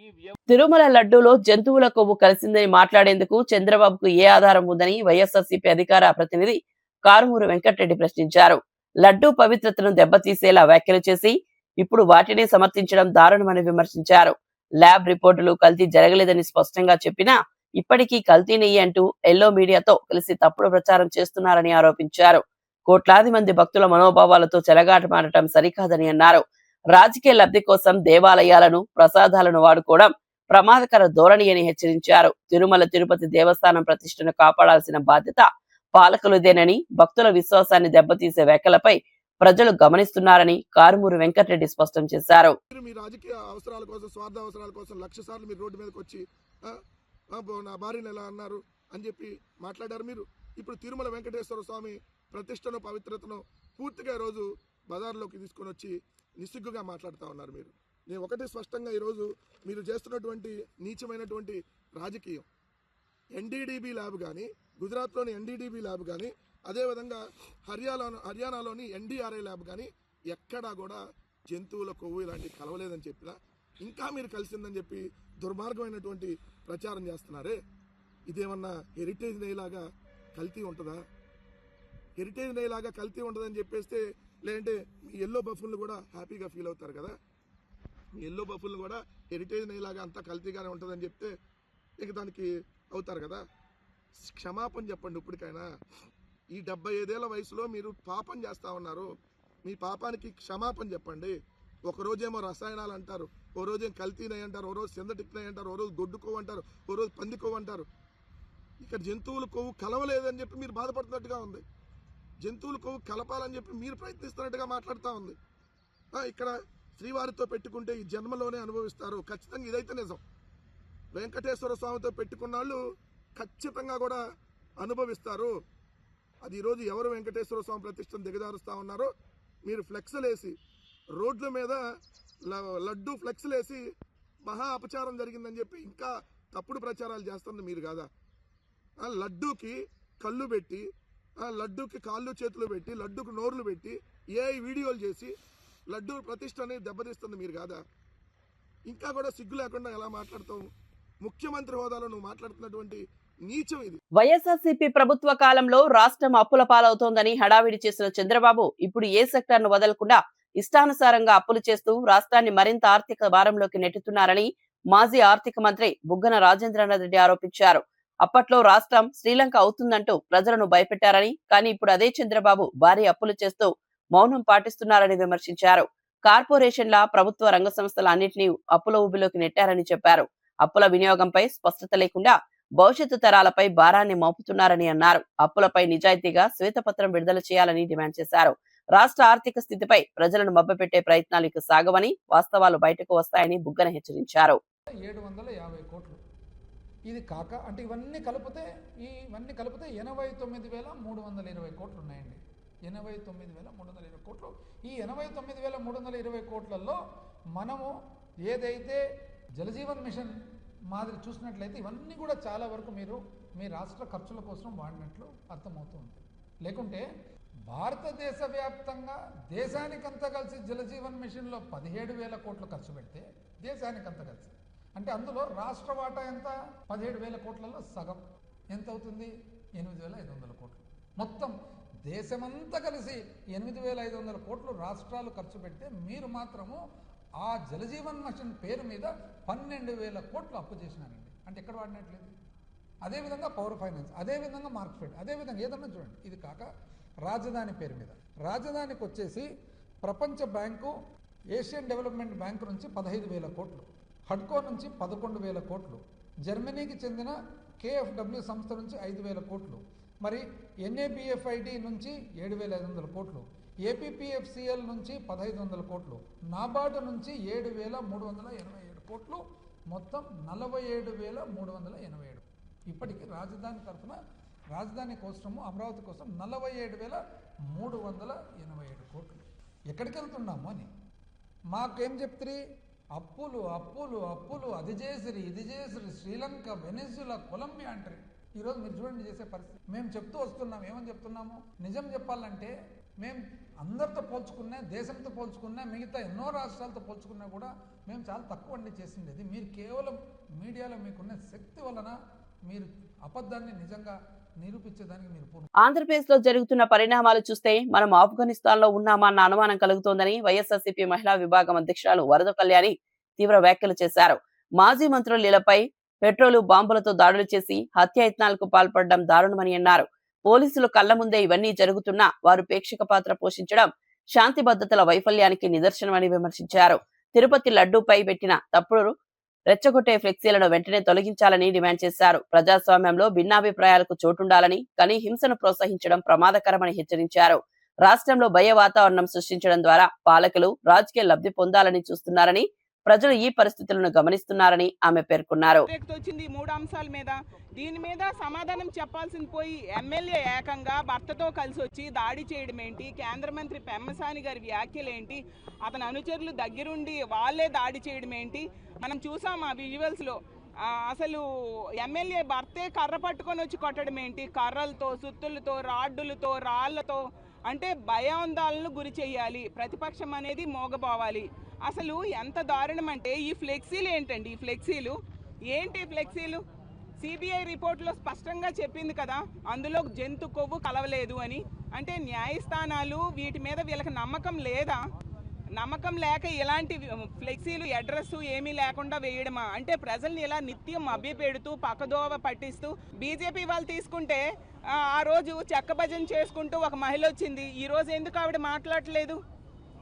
ఈ తిరుమల లడ్డూలో జంతువుల కొవ్వు కలిసిందని మాట్లాడేందుకు చంద్రబాబుకు ఏ ఆధారం ఉందని వైఎస్ఆర్సీపీ అధికార ప్రతినిధి కారుమూరి వెంకటరెడ్డి ప్రశ్నించారు. లడ్డూ పవిత్రతను దెబ్బతీసేలా వ్యాఖ్యలు చేసి ఇప్పుడు వాటిని సమర్థించడం దారుణమని విమర్శించారు. ల్యాబ్ రిపోర్టులు కల్తీ జరగలేదని స్పష్టంగా చెప్పినా ఇప్పటికీ కల్తీ నెయ్యి అంటూ ఎల్లో మీడియాతో కలిసి తప్పుడు ప్రచారం చేస్తున్నారని ఆరోపించారు. కోట్లాది మంది భక్తుల మనోభావాలతో చెలగాటమాడటం సరికాదని అన్నారు. రాజకీయ లబ్ధి కోసం దేవాలయాలను, ప్రసాదాలను వాడుకోవడం ప్రమాదకర ధోరణి అని హెచ్చరించారు. తిరుమల తిరుపతి దేవస్థానం ప్రతిష్టను కాపాడాల్సిన బాధ్యత పాలకులదేనని, భక్తుల విశ్వాసాన్ని దెబ్బతీసే వ్యాఖ్యలపై ప్రజలు గమనిస్తున్నారని కారుమూరి వెంకటరెడ్డి స్పష్టం చేశారు. మీ రాజకీయ అవసరాల కోసం, స్వార్థ అవసరాల కోసం 1,00,000 సార్లు మీరు రోడ్డు మీదకి వచ్చి నా భార్యను ఎలా అన్నారు అని చెప్పి మాట్లాడారు. మీరు ఇప్పుడు తిరుమల వెంకటేశ్వర స్వామి ప్రతిష్టను, పవిత్రతను పూర్తిగా ఈరోజు బజార్లోకి తీసుకొని వచ్చి నిస్సిగ్గుగా మాట్లాడుతూ ఉన్నారు. నేను ఒకటి స్పష్టంగా ఈరోజు మీరు చేస్తున్నటువంటి నీచమైనటువంటి రాజకీయం, ఎన్డీడీబీ ల్యాబ్ కానీ, గుజరాత్లోని ఎన్డీడీబీ ల్యాబ్ కానీ, అదేవిధంగా హర్యానాలోని ఎన్డీఆర్ఐ ల్యాబ్ కానీ ఎక్కడా కూడా జంతువుల కొవ్వు ఇలాంటివి కలవలేదని చెప్పినా ఇంకా మీరు కలిసిందని చెప్పి దుర్మార్గమైనటువంటి ప్రచారం చేస్తున్నారే. ఇదేమన్నా హెరిటేజ్ నెయ్యిలాగా కల్తీ ఉంటుందా? హెరిటేజ్ నెయ్యిలాగా కల్తీ ఉంటుందని చెప్పేస్తే, లేదంటే మీ ఎల్లో బఫుల్ని కూడా హ్యాపీగా ఫీల్ అవుతారు కదా. మీ ఎల్లో బఫుల్ని కూడా హెరిటేజ్ నెయ్యిలాగా అంతా కల్తీగానే ఉంటుందని చెప్తే ఇక దానికి అవుతారు కదా. క్షమాపణ చెప్పండి ఇప్పటికైనా. ఈ 75 ఏళ్ల వయసులో మీరు పాపం చేస్తూ ఉన్నారు. మీ పాపానికి క్షమాపణ చెప్పండి. ఒకరోజేమో రసాయనాలు అంటారు, ఓ రోజేమో కల్తీ నెయ్యి అంటారు, ఓ రోజు సింథటిక్ నెయ్యి అంటారు, ఓ రోజు గొడ్డు కొవ్వు అంటారు, ఓ రోజు పంది కొవ్వు అంటారు. ఇక్కడ జంతువుల కొవ్వు కలవలేదని చెప్పి మీరు బాధపడుతున్నట్టుగా ఉంది. జంతువుల కొవ్వు కలపాలని చెప్పి మీరు ప్రయత్నిస్తున్నట్టుగా మాట్లాడుతూ ఉంది. ఇక్కడ శ్రీవారితో పెట్టుకుంటే ఈ జన్మలోనే అనుభవిస్తారు. ఖచ్చితంగా ఇదైతే నిజం. వెంకటేశ్వర స్వామితో పెట్టుకున్న వాళ్ళు ఖచ్చితంగా కూడా అనుభవిస్తారు. అది ఈరోజు ఎవరు వెంకటేశ్వర స్వామి ప్రతిష్టను దిగజారుస్తూ ఉన్నారో, మీరు ఫ్లెక్స్లు వేసి రోడ్ల మీద లడ్డూ ఫ్లెక్స్లు వేసి మహా అపచారం జరిగిందని చెప్పి ఇంకా తప్పుడు ప్రచారాలు చేస్తుంది మీరు కాదా? లడ్డూకి కళ్ళు పెట్టి, లడ్డూకి కాళ్ళు చేతులు పెట్టి, లడ్డూకి నోర్లు పెట్టి వీడియోలు చేసి లడ్డూ ప్రతిష్టని దెబ్బతీస్తుంది మీరు కాదా? ఇంకా కూడా సిగ్గు లేకుండా ఎలా మాట్లాడతావు? ముఖ్యమంత్రి హోదాలో నువ్వు మాట్లాడుతున్నటువంటి నీచం ఇది. వైఎస్ఆర్సీపీ ప్రభుత్వ కాలంలో రాష్ట్రం అప్పుల పాలవుతోందని హడావిడి చేసిన చంద్రబాబు ఇప్పుడు ఏ సెక్టార్ను వదలకుండా ఇష్టానుసారంగా అప్పులు చేస్తూ రాష్ట్రాన్ని మరింత ఆర్థిక భారంలోకి నెట్టుతున్నారని మాజీ ఆర్థిక మంత్రి బుగ్గన రాజేంద్రనాథ్ రెడ్డి ఆరోపించారు. అప్పట్లో రాష్ట్రం శ్రీలంక అవుతుందంటూ ప్రజలను భయపెట్టారని, కానీ ఇప్పుడు అదే చంద్రబాబు భారీ అప్పులు చేస్తూ మౌనం పాటిస్తున్నారని విమర్శించారు. కార్పొరేషన్ల ప్రభుత్వ రంగ సంస్థల అన్నింటినీ అప్పుల ఊబిలోకి నెట్టారని చెప్పారు. అప్పుల వినియోగంపై స్పష్టత లేకుండా భవిష్యత్తు తరాలపై భారాన్ని మోపుతున్నారని అన్నారు. అప్పులపై నిజాయితీగా శ్వేతపత్రం విడుదల చేయాలని డిమాండ్ చేశారు. రాష్ట్ర ఆర్థిక స్థితిపై ప్రజలను మభ్యపెట్టే ప్రయత్నాలు ఇక సాగవని, వాస్తవాలు బయటకు వస్తాయని బుగ్గన హెచ్చరించారు. 750 కోట్లు ఇది కాక అంటే ఇవన్నీ కలిపితే 89,320 కోట్లు ఉన్నాయండి. 89,320 కోట్లు. ఈ 89,320 కోట్లలో మనము ఏదైతే జలజీవన్ మిషన్ మాదిరి చూసినట్లయితే ఇవన్నీ కూడా చాలా వరకు మీరు మీ రాష్ట్ర ఖర్చుల కోసం వాడినట్లు అర్థమవుతుంది. లేకుంటే భారతదేశ వ్యాప్తంగా దేశానికంతా కలిసి జలజీవన్ మిషన్లో 17,000 కోట్లు ఖర్చు పెడితే దేశానికంతా కలిసి అంటే అందులో రాష్ట్ర వాటా ఎంత? 17,000 కోట్లలో సగం ఎంత అవుతుంది? 8,500 కోట్లు. మొత్తం దేశమంతా కలిసి 8,500 కోట్లు రాష్ట్రాలు ఖర్చు పెడితే మీరు మాత్రము ఆ జలజీవన్ మిషన్ పేరు మీద 12,000 కోట్లు అప్పు చేసినారండి. అంటే ఎక్కడ వాడినట్లేదు. అదేవిధంగా పవర్ ఫైనాన్స్, అదేవిధంగా మార్క్ఫెడ్, అదేవిధంగా ఏదన్నా చూడండి. ఇది కాక రాజధాని పేరు మీద రాజధానికి వచ్చేసి ప్రపంచ బ్యాంకు, ఏషియన్ డెవలప్మెంట్ బ్యాంకు నుంచి 15,000 కోట్లు, హడ్కో నుంచి 11,000 కోట్లు, జర్మనీకి చెందిన KFW సంస్థ నుంచి 5,000 కోట్లు, మరి NABFID నుంచి 7,500 కోట్లు, APPFCL నుంచి 1,500 కోట్లు, నాబార్డు నుంచి 7,387 కోట్లు, మొత్తం 47,387. ఇప్పటికీ రాజధాని తరఫున రాజధాని కోసము అమరావతి కోసం 47,387 కోట్లు. ఎక్కడికి వెళ్తున్నాము అని మాకేం చెప్తారు? అప్పులు అప్పులు అప్పులు, అది చేసిరి ఇది చేసిరి, శ్రీలంక, వెనిజులా, కొలంబియా అంటారు. ఈరోజు మీరు చూడండి చేసే పరిస్థితి. మేము చెప్తూ వస్తున్నాం. ఏమని చెప్తున్నాము? నిజం చెప్పాలంటే మేము అందరితో పోల్చుకున్నా, దేశంతో పోల్చుకున్నా, మిగతా ఎన్నో రాష్ట్రాలతో పోల్చుకున్నా కూడా మేము చాలా తక్కువ అండి చేసింది. మీరు కేవలం మీడియాలో మీకున్న శక్తి వలన మీరు అబద్ధాన్ని నిజంగా నిరూపించేదానికి మీరు ఆంధ్రప్రదేశ్ లో జరుగుతున్న పరిణామాలు చూస్తే మనం ఆఫ్ఘనిస్తాన్ లో ఉన్నామా అన్న అనుమానం కలుగుతోందని వైఎస్ఆర్సీపీ మహిళా విభాగం అధ్యక్షురాలు వరద కళ్యాణి తీవ్ర వ్యాఖ్యలు చేశారు. మాజీ మంత్రులు ఇళ్లపై పెట్రోలు, బాంబులతో దాడులు చేసి హత్యాయత్నాలకు పాల్పడడం దారుణమని అన్నారు. పోలీసులు కళ్ల ముందే ఇవన్నీ జరుగుతున్నా వారు ప్రేక్షక పాత్ర పోషించడం శాంతి భద్రతల వైఫల్యానికి నిదర్శనమని విమర్శించారు. తిరుపతి లడ్డూపై పెట్టిన తప్పుడు రెచ్చగొట్టే ఫ్లెక్సీలను వెంటనే తొలగించాలని డిమాండ్ చేశారు. ప్రజాస్వామ్యంలో భిన్నాభిప్రాయాలకు చోటుండాలని, కానీ హింసను ప్రోత్సహించడం ప్రమాదకరమని హెచ్చరించారు. రాష్ట్రంలో భయ వాతావరణం సృష్టించడం ద్వారా పాలకులు రాజకీయ లబ్ధి పొందాలని చూస్తున్నారని, ప్రజలు ఈ పరిస్థితులను గమనిస్తున్నారని ఆమె పేర్కొన్నారు. వచ్చింది 3 అంశాల మీద. దీని మీద సమాధానం చెప్పాల్సింది పోయి ఎమ్మెల్యే ఏకంగా భర్తతో కలిసి వచ్చి దాడి చేయడం ఏంటి? కేంద్ర మంత్రి పెమ్మసాని గారి వ్యాఖ్యలు ఏంటి? అతని అనుచరులు దగ్గరుండి వాళ్ళే దాడి చేయడం ఏంటి? మనం చూసాం ఆ విజువల్స్ లో. అసలు ఎమ్మెల్యే భర్తే కర్ర పట్టుకొని వచ్చి కొట్టడం ఏంటి? కర్రలతో, సుత్తులతో, రాడ్డులతో, రాళ్లతో. అంటే భయాందోళనలు గురి చేయాలి, ప్రతిపక్షం అనేది మోగపోవాలి. అసలు ఎంత దారుణం అంటే ఈ ఫ్లెక్సీలు ఏంటండి? ఈ ఫ్లెక్సీలు ఏంటి? ఫ్లెక్సీలు సిబిఐ రిపోర్ట్లో స్పష్టంగా చెప్పింది కదా, అందులో జంతు కొవ్వు కలవలేదు అని. అంటే న్యాయస్థానాలు వీటి మీద వీళ్ళకి నమ్మకం లేదా? నమ్మకం లేక ఇలాంటి ఫ్లెక్సీలు అడ్రస్ ఏమీ లేకుండా వేయడమా? అంటే ప్రజల్ని ఇలా నిత్యం మభ్యపెడుతూ పక్కదోవ పట్టిస్తూ. బీజేపీ వాళ్ళు తీసుకుంటే ఆ రోజు చెక్క భజన చేసుకుంటూ ఒక మహిళ వచ్చింది. ఈ రోజు ఎందుకు ఆవిడ మాట్లాడలేదు?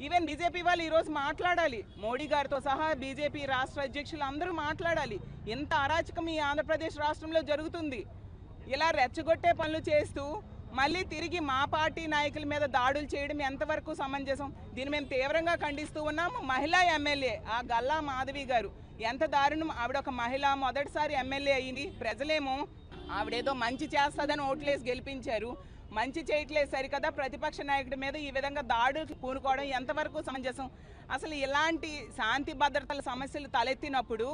ఈవెన్ బీజేపీ వాళ్ళు ఈరోజు మాట్లాడాలి, మోడీ గారితో సహా బీజేపీ రాష్ట్ర అధ్యక్షులు అందరూ మాట్లాడాలి. ఇంత అరాచకం ఈ ఆంధ్రప్రదేశ్ రాష్ట్రంలో జరుగుతుంది. ఇలా రెచ్చగొట్టే పనులు చేస్తూ మళ్ళీ తిరిగి మా పార్టీ నాయకుల మీద దాడులు చేయడం ఎంతవరకు సమంజసం? దీన్ని మేము తీవ్రంగా ఖండిస్తూ ఉన్నాము. మహిళా ఎమ్మెల్యే ఆ గల్లా మాధవి గారు ఎంత దారుణం! ఆవిడ ఒక మహిళ, మొదటిసారి ఎమ్మెల్యే అయింది. ప్రజలేమో ఆవిడేదో మంచి చేస్తుందని ఓట్లేసి గెలిపించారు. మంచి చేయట్లేదు సరికదా, ప్రతిపక్ష నాయకుడి మీద ఈ విధంగా దాడులు పూనుకోవడం ఎంతవరకు సమంజసం? అసలు ఇలాంటి శాంతి భద్రతల సమస్యలు తలెత్తినప్పుడు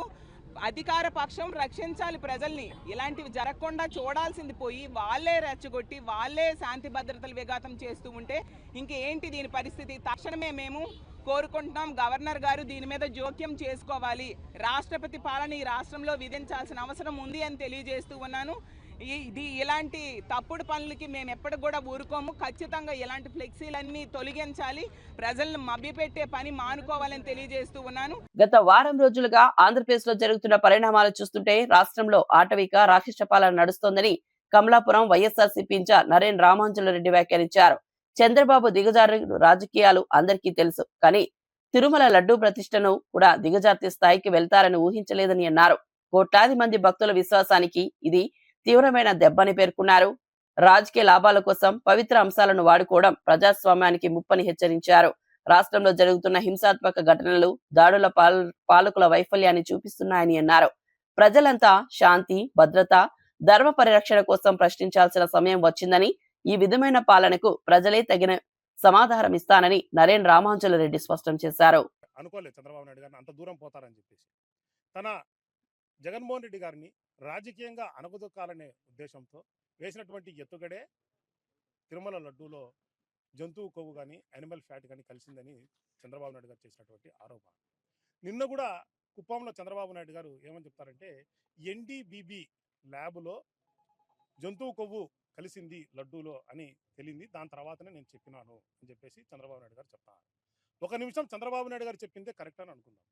అధికార పక్షం రక్షించాలి ప్రజల్ని. ఇలాంటివి జరగకుండా చూడాల్సింది పోయి వాళ్ళే రెచ్చగొట్టి వాళ్ళే శాంతి భద్రతలు విఘాతం చేస్తూ ఉంటే ఇంకేంటి దీని పరిస్థితి? తక్షణమే మేము కోరుకుంటున్నాం, గవర్నర్ గారు దీని మీద జోక్యం చేసుకోవాలి. రాష్ట్రపతి పాలన ఈ రాష్ట్రంలో విధించాల్సిన అవసరం ఉంది అని తెలియజేస్తూ ఉన్నాను. ఇలాంటి తప్పుడు పనులకి మేము ఎప్పటికి కూడా ఊరుకోము. ఖచ్చితంగా ఇలాంటి ఫ్లెక్సీలన్నీ తొలగించాలి, ప్రజలను మభ్యపెట్టే పని మానుకోవాలని తెలియజేస్తూ ఉన్నాను. గత వారం రోజులుగా ఆంధ్రప్రదేశ్ లో జరుగుతున్న పరిణామాలు చూస్తుంటే రాష్ట్రంలో ఆటవిక రాక్షస పాలన నడుస్తోందని కమలాపురం వైఎస్ఆర్సీపీ ఇన్ఛార్జ్ నరేన్ రామాంజులరెడ్డి వ్యాఖ్యానించారు. చంద్రబాబు దిగజారు రాజకీయాలు అందరికీ తెలుసు, కానీ తిరుమల లడ్డూ ప్రతిష్టను కూడా దిగజార్తి స్థాయికి వెళ్తారని ఊహించలేదని అన్నారు. కోట్లాది మంది భక్తుల విశ్వాసానికి ఇది తీవ్రమైన దెబ్బని పేర్కొన్నారు. రాజకీయ లాభాల కోసం పవిత్ర అంశాలను వాడుకోవడం ప్రజాస్వామ్యానికి ముప్పని హెచ్చరించారు. రాష్ట్రంలో జరుగుతున్న హింసాత్మక ఘటనలు దాడుల పాలకుల వైఫల్యాన్ని చూపిస్తున్నాయని అన్నారు. ప్రజలంతా శాంతి, భద్రత, ధర్మ పరిరక్షణ కోసం ప్రశ్నించాల్సిన సమయం వచ్చిందని, ఈ విధమైన పాలనకు ప్రజలే తగిన సమాధానం ఇస్తానని నరేన్ రామాంజులరెడ్డి స్పష్టం చేశారు. అనుకోలేదు చంద్రబాబు నాయుడు గారిని అంత దూరం పోతారని చెప్పేసి. తన జగన్మోహన్ రెడ్డి గారిని రాజకీయంగా అణగదొక్కాలనే ఉద్దేశంతో వేసినటువంటి ఎత్తుగడే తిరుమల లడ్డూలో జంతువు కొవ్వు కానీ యానిమల్ ఫ్యాట్ కానీ కలిసిందని చంద్రబాబు నాయుడు గారు చేసినటువంటి ఆరోపణ. నిన్న కూడా కుప్పంలో చంద్రబాబు నాయుడు గారు ఏమని చెప్తారంటే ఎన్డీబీబీ ల్యాబ్లో జంతువు కొవ్వు కలిసింది లడ్డూలో అని తెలియంది, దాని తర్వాతనే నేను చెప్పినాను అని చెప్పేసి చంద్రబాబు నాయుడు గారు చెప్తారు. ఒక నిమిషం చంద్రబాబు నాయుడు గారు చెప్పిందే కరెక్ట్ అని అనుకుందాం.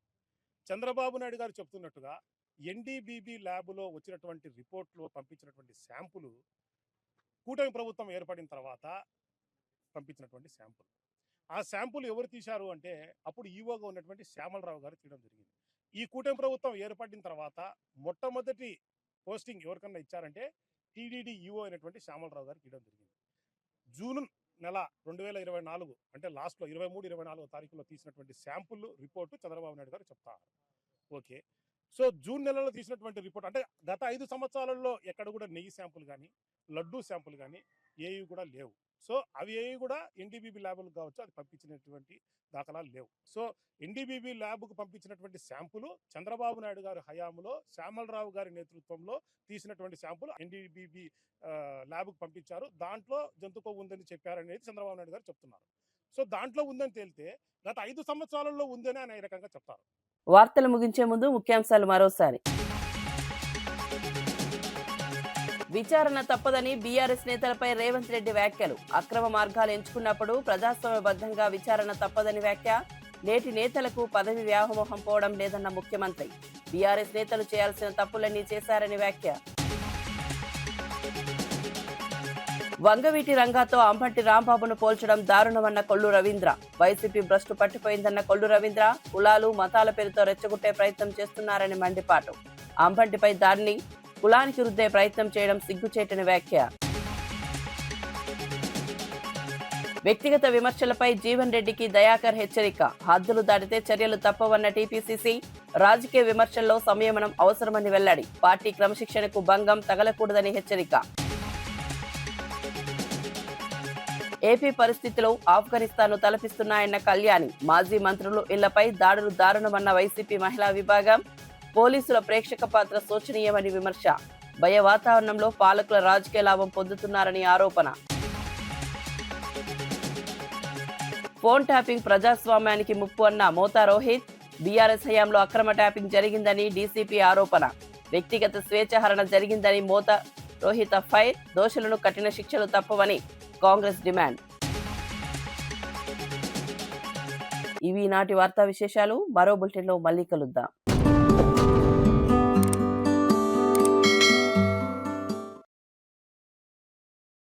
చంద్రబాబు నాయుడు గారు చెప్తున్నట్టుగా ఎన్డీబీబీ ల్యాబ్లో వచ్చినటువంటి రిపోర్ట్లో పంపించినటువంటి శాంపుల్ కూటమి ప్రభుత్వం ఏర్పడిన తర్వాత పంపించినటువంటి శాంపుల్. ఆ శాంపుల్ ఎవరు తీశారు అంటే అప్పుడు ఈవోగా ఉన్నటువంటి శ్యామలరావు గారు తీయడం జరిగింది. ఈ కూటమి ప్రభుత్వం ఏర్పడిన తర్వాత మొట్టమొదటి పోస్టింగ్ ఎవరికన్నా ఇచ్చారంటే టీడీడీ ఈవో అయినటువంటి శ్యామలరావు గారికి ఇవ్వడం జరిగింది. జూన్ నెల 2024 అంటే లాస్ట్లో 23-24 తారీఖులో తీసినటువంటి శాంపుల్ రిపోర్టు చంద్రబాబు నాయుడు గారు చెప్తారు. ఓకే, సో జూన్ నెలలో తీసినటువంటి రిపోర్ట్ అంటే గత 5 సంవత్సరాలలో ఎక్కడ కూడా నెయ్యి శాంపుల్ కానీ లడ్డూ శాంపుల్ కానీ ఏవి కూడా లేవు. సో అవి ఏవి కూడా ఎన్డీబీబీ ల్యాబ్లకు కావచ్చు, అది పంపించినటువంటి దాఖలాలు లేవు. సో ఎన్డీబీబీ ల్యాబ్కు పంపించినటువంటి శాంపుల్ చంద్రబాబు నాయుడు గారి హయాంలో శ్యామలరావు గారి నేతృత్వంలో తీసినటువంటి శాంపుల్ ఎన్డీబీబీ ల్యాబ్కు పంపించారు. దాంట్లో జంతు కొవ్వు ఉందని చెప్పారనేది చంద్రబాబు నాయుడు గారు చెప్తున్నారు. సో దాంట్లో ఉందని తేలితే గత 5 సంవత్సరాలలో ఉందని ఆయన ఈ రకంగా చెప్తారు. వార్తలు ముగించే ముందు ముఖ్యాంశాలు మరోసారి. విచారణ తప్పదని బీఆర్ఎస్ నేతలపై రేవంత్ రెడ్డి వ్యాఖ్యలు. అక్రమ మార్గాలు ఎంచుకున్నప్పుడు ప్రజాస్వామ్యబద్ధంగా విచారణ తప్పదని వ్యాఖ్య. నేటి నేతలకు పదవి వ్యామోహం పోవడం లేదన్న ముఖ్యమంత్రి. బీఆర్ఎస్ నేతలు చేయాల్సిన తప్పులన్నీ చేశారని వ్యాఖ్య. వంగవీటి రంగాతో అంబటి రాంబాబును పోల్చడం దారుణమన్న కొల్లు రవీంద్ర. వైసీపీ భ్రష్టు పట్టిపోయిందన్న కొల్లు రవీంద్ర. కులాలు మతాల పేరుతో రెచ్చగొట్టే ప్రయత్నం చేస్తున్నారని మండిపాటు. అంబటిపై దాడిని కులానికి రుద్దే ప్రయత్నం చేయడం సిగ్గుచేటని వ్యాఖ్య. వ్యక్తిగత విమర్శలపై జీవన్ రెడ్డికి దయాకర్ హెచ్చరిక. హద్దులు దాటితే చర్యలు తప్పవన్న టీపీసీసీ. రాజకీయ విమర్శల్లో సంయమనం అవసరమని వెల్లడి. పార్టీ క్రమశిక్షణకు భంగం తగలకూడదని హెచ్చరిక. ఏపీ పరిస్థితిలో ఆఫ్ఘనిస్తాన్ను తలపిస్తున్నాయన్న కళ్యాణి. మాజీ మంత్రులు ఇళ్లపై దాడులు దారుణమన్న వైసీపీ మహిళా విభాగం. పోలీసుల ప్రేక్షక పాత్ర శోచనీయమని విమర్శ. భయ వాతావరణంలో పాలకుల రాజకీయ లాభం పొందుతున్నారని ఆరోపణ. ఫోన్ ట్యాపింగ్ ప్రజాస్వామ్యానికి ముప్పు అన్న మోతా రోహిత్. బీఆర్ఎస్ హయాంలో అక్రమ ట్యాపింగ్ జరిగిందని డీసీపీ ఆరోపణ. వ్యక్తిగత స్వేచ్ఛహరణ జరిగిందని మోతా రోహిత్ ఫైర్. దోషులను కఠిన శిక్షలు తప్పవని కాంగ్రెస్ డిమాండ్. ఇవి నాటి వార్తా విశేషాలు. మరో బులెటిన్లో మళ్ళీ కలుద్దాం.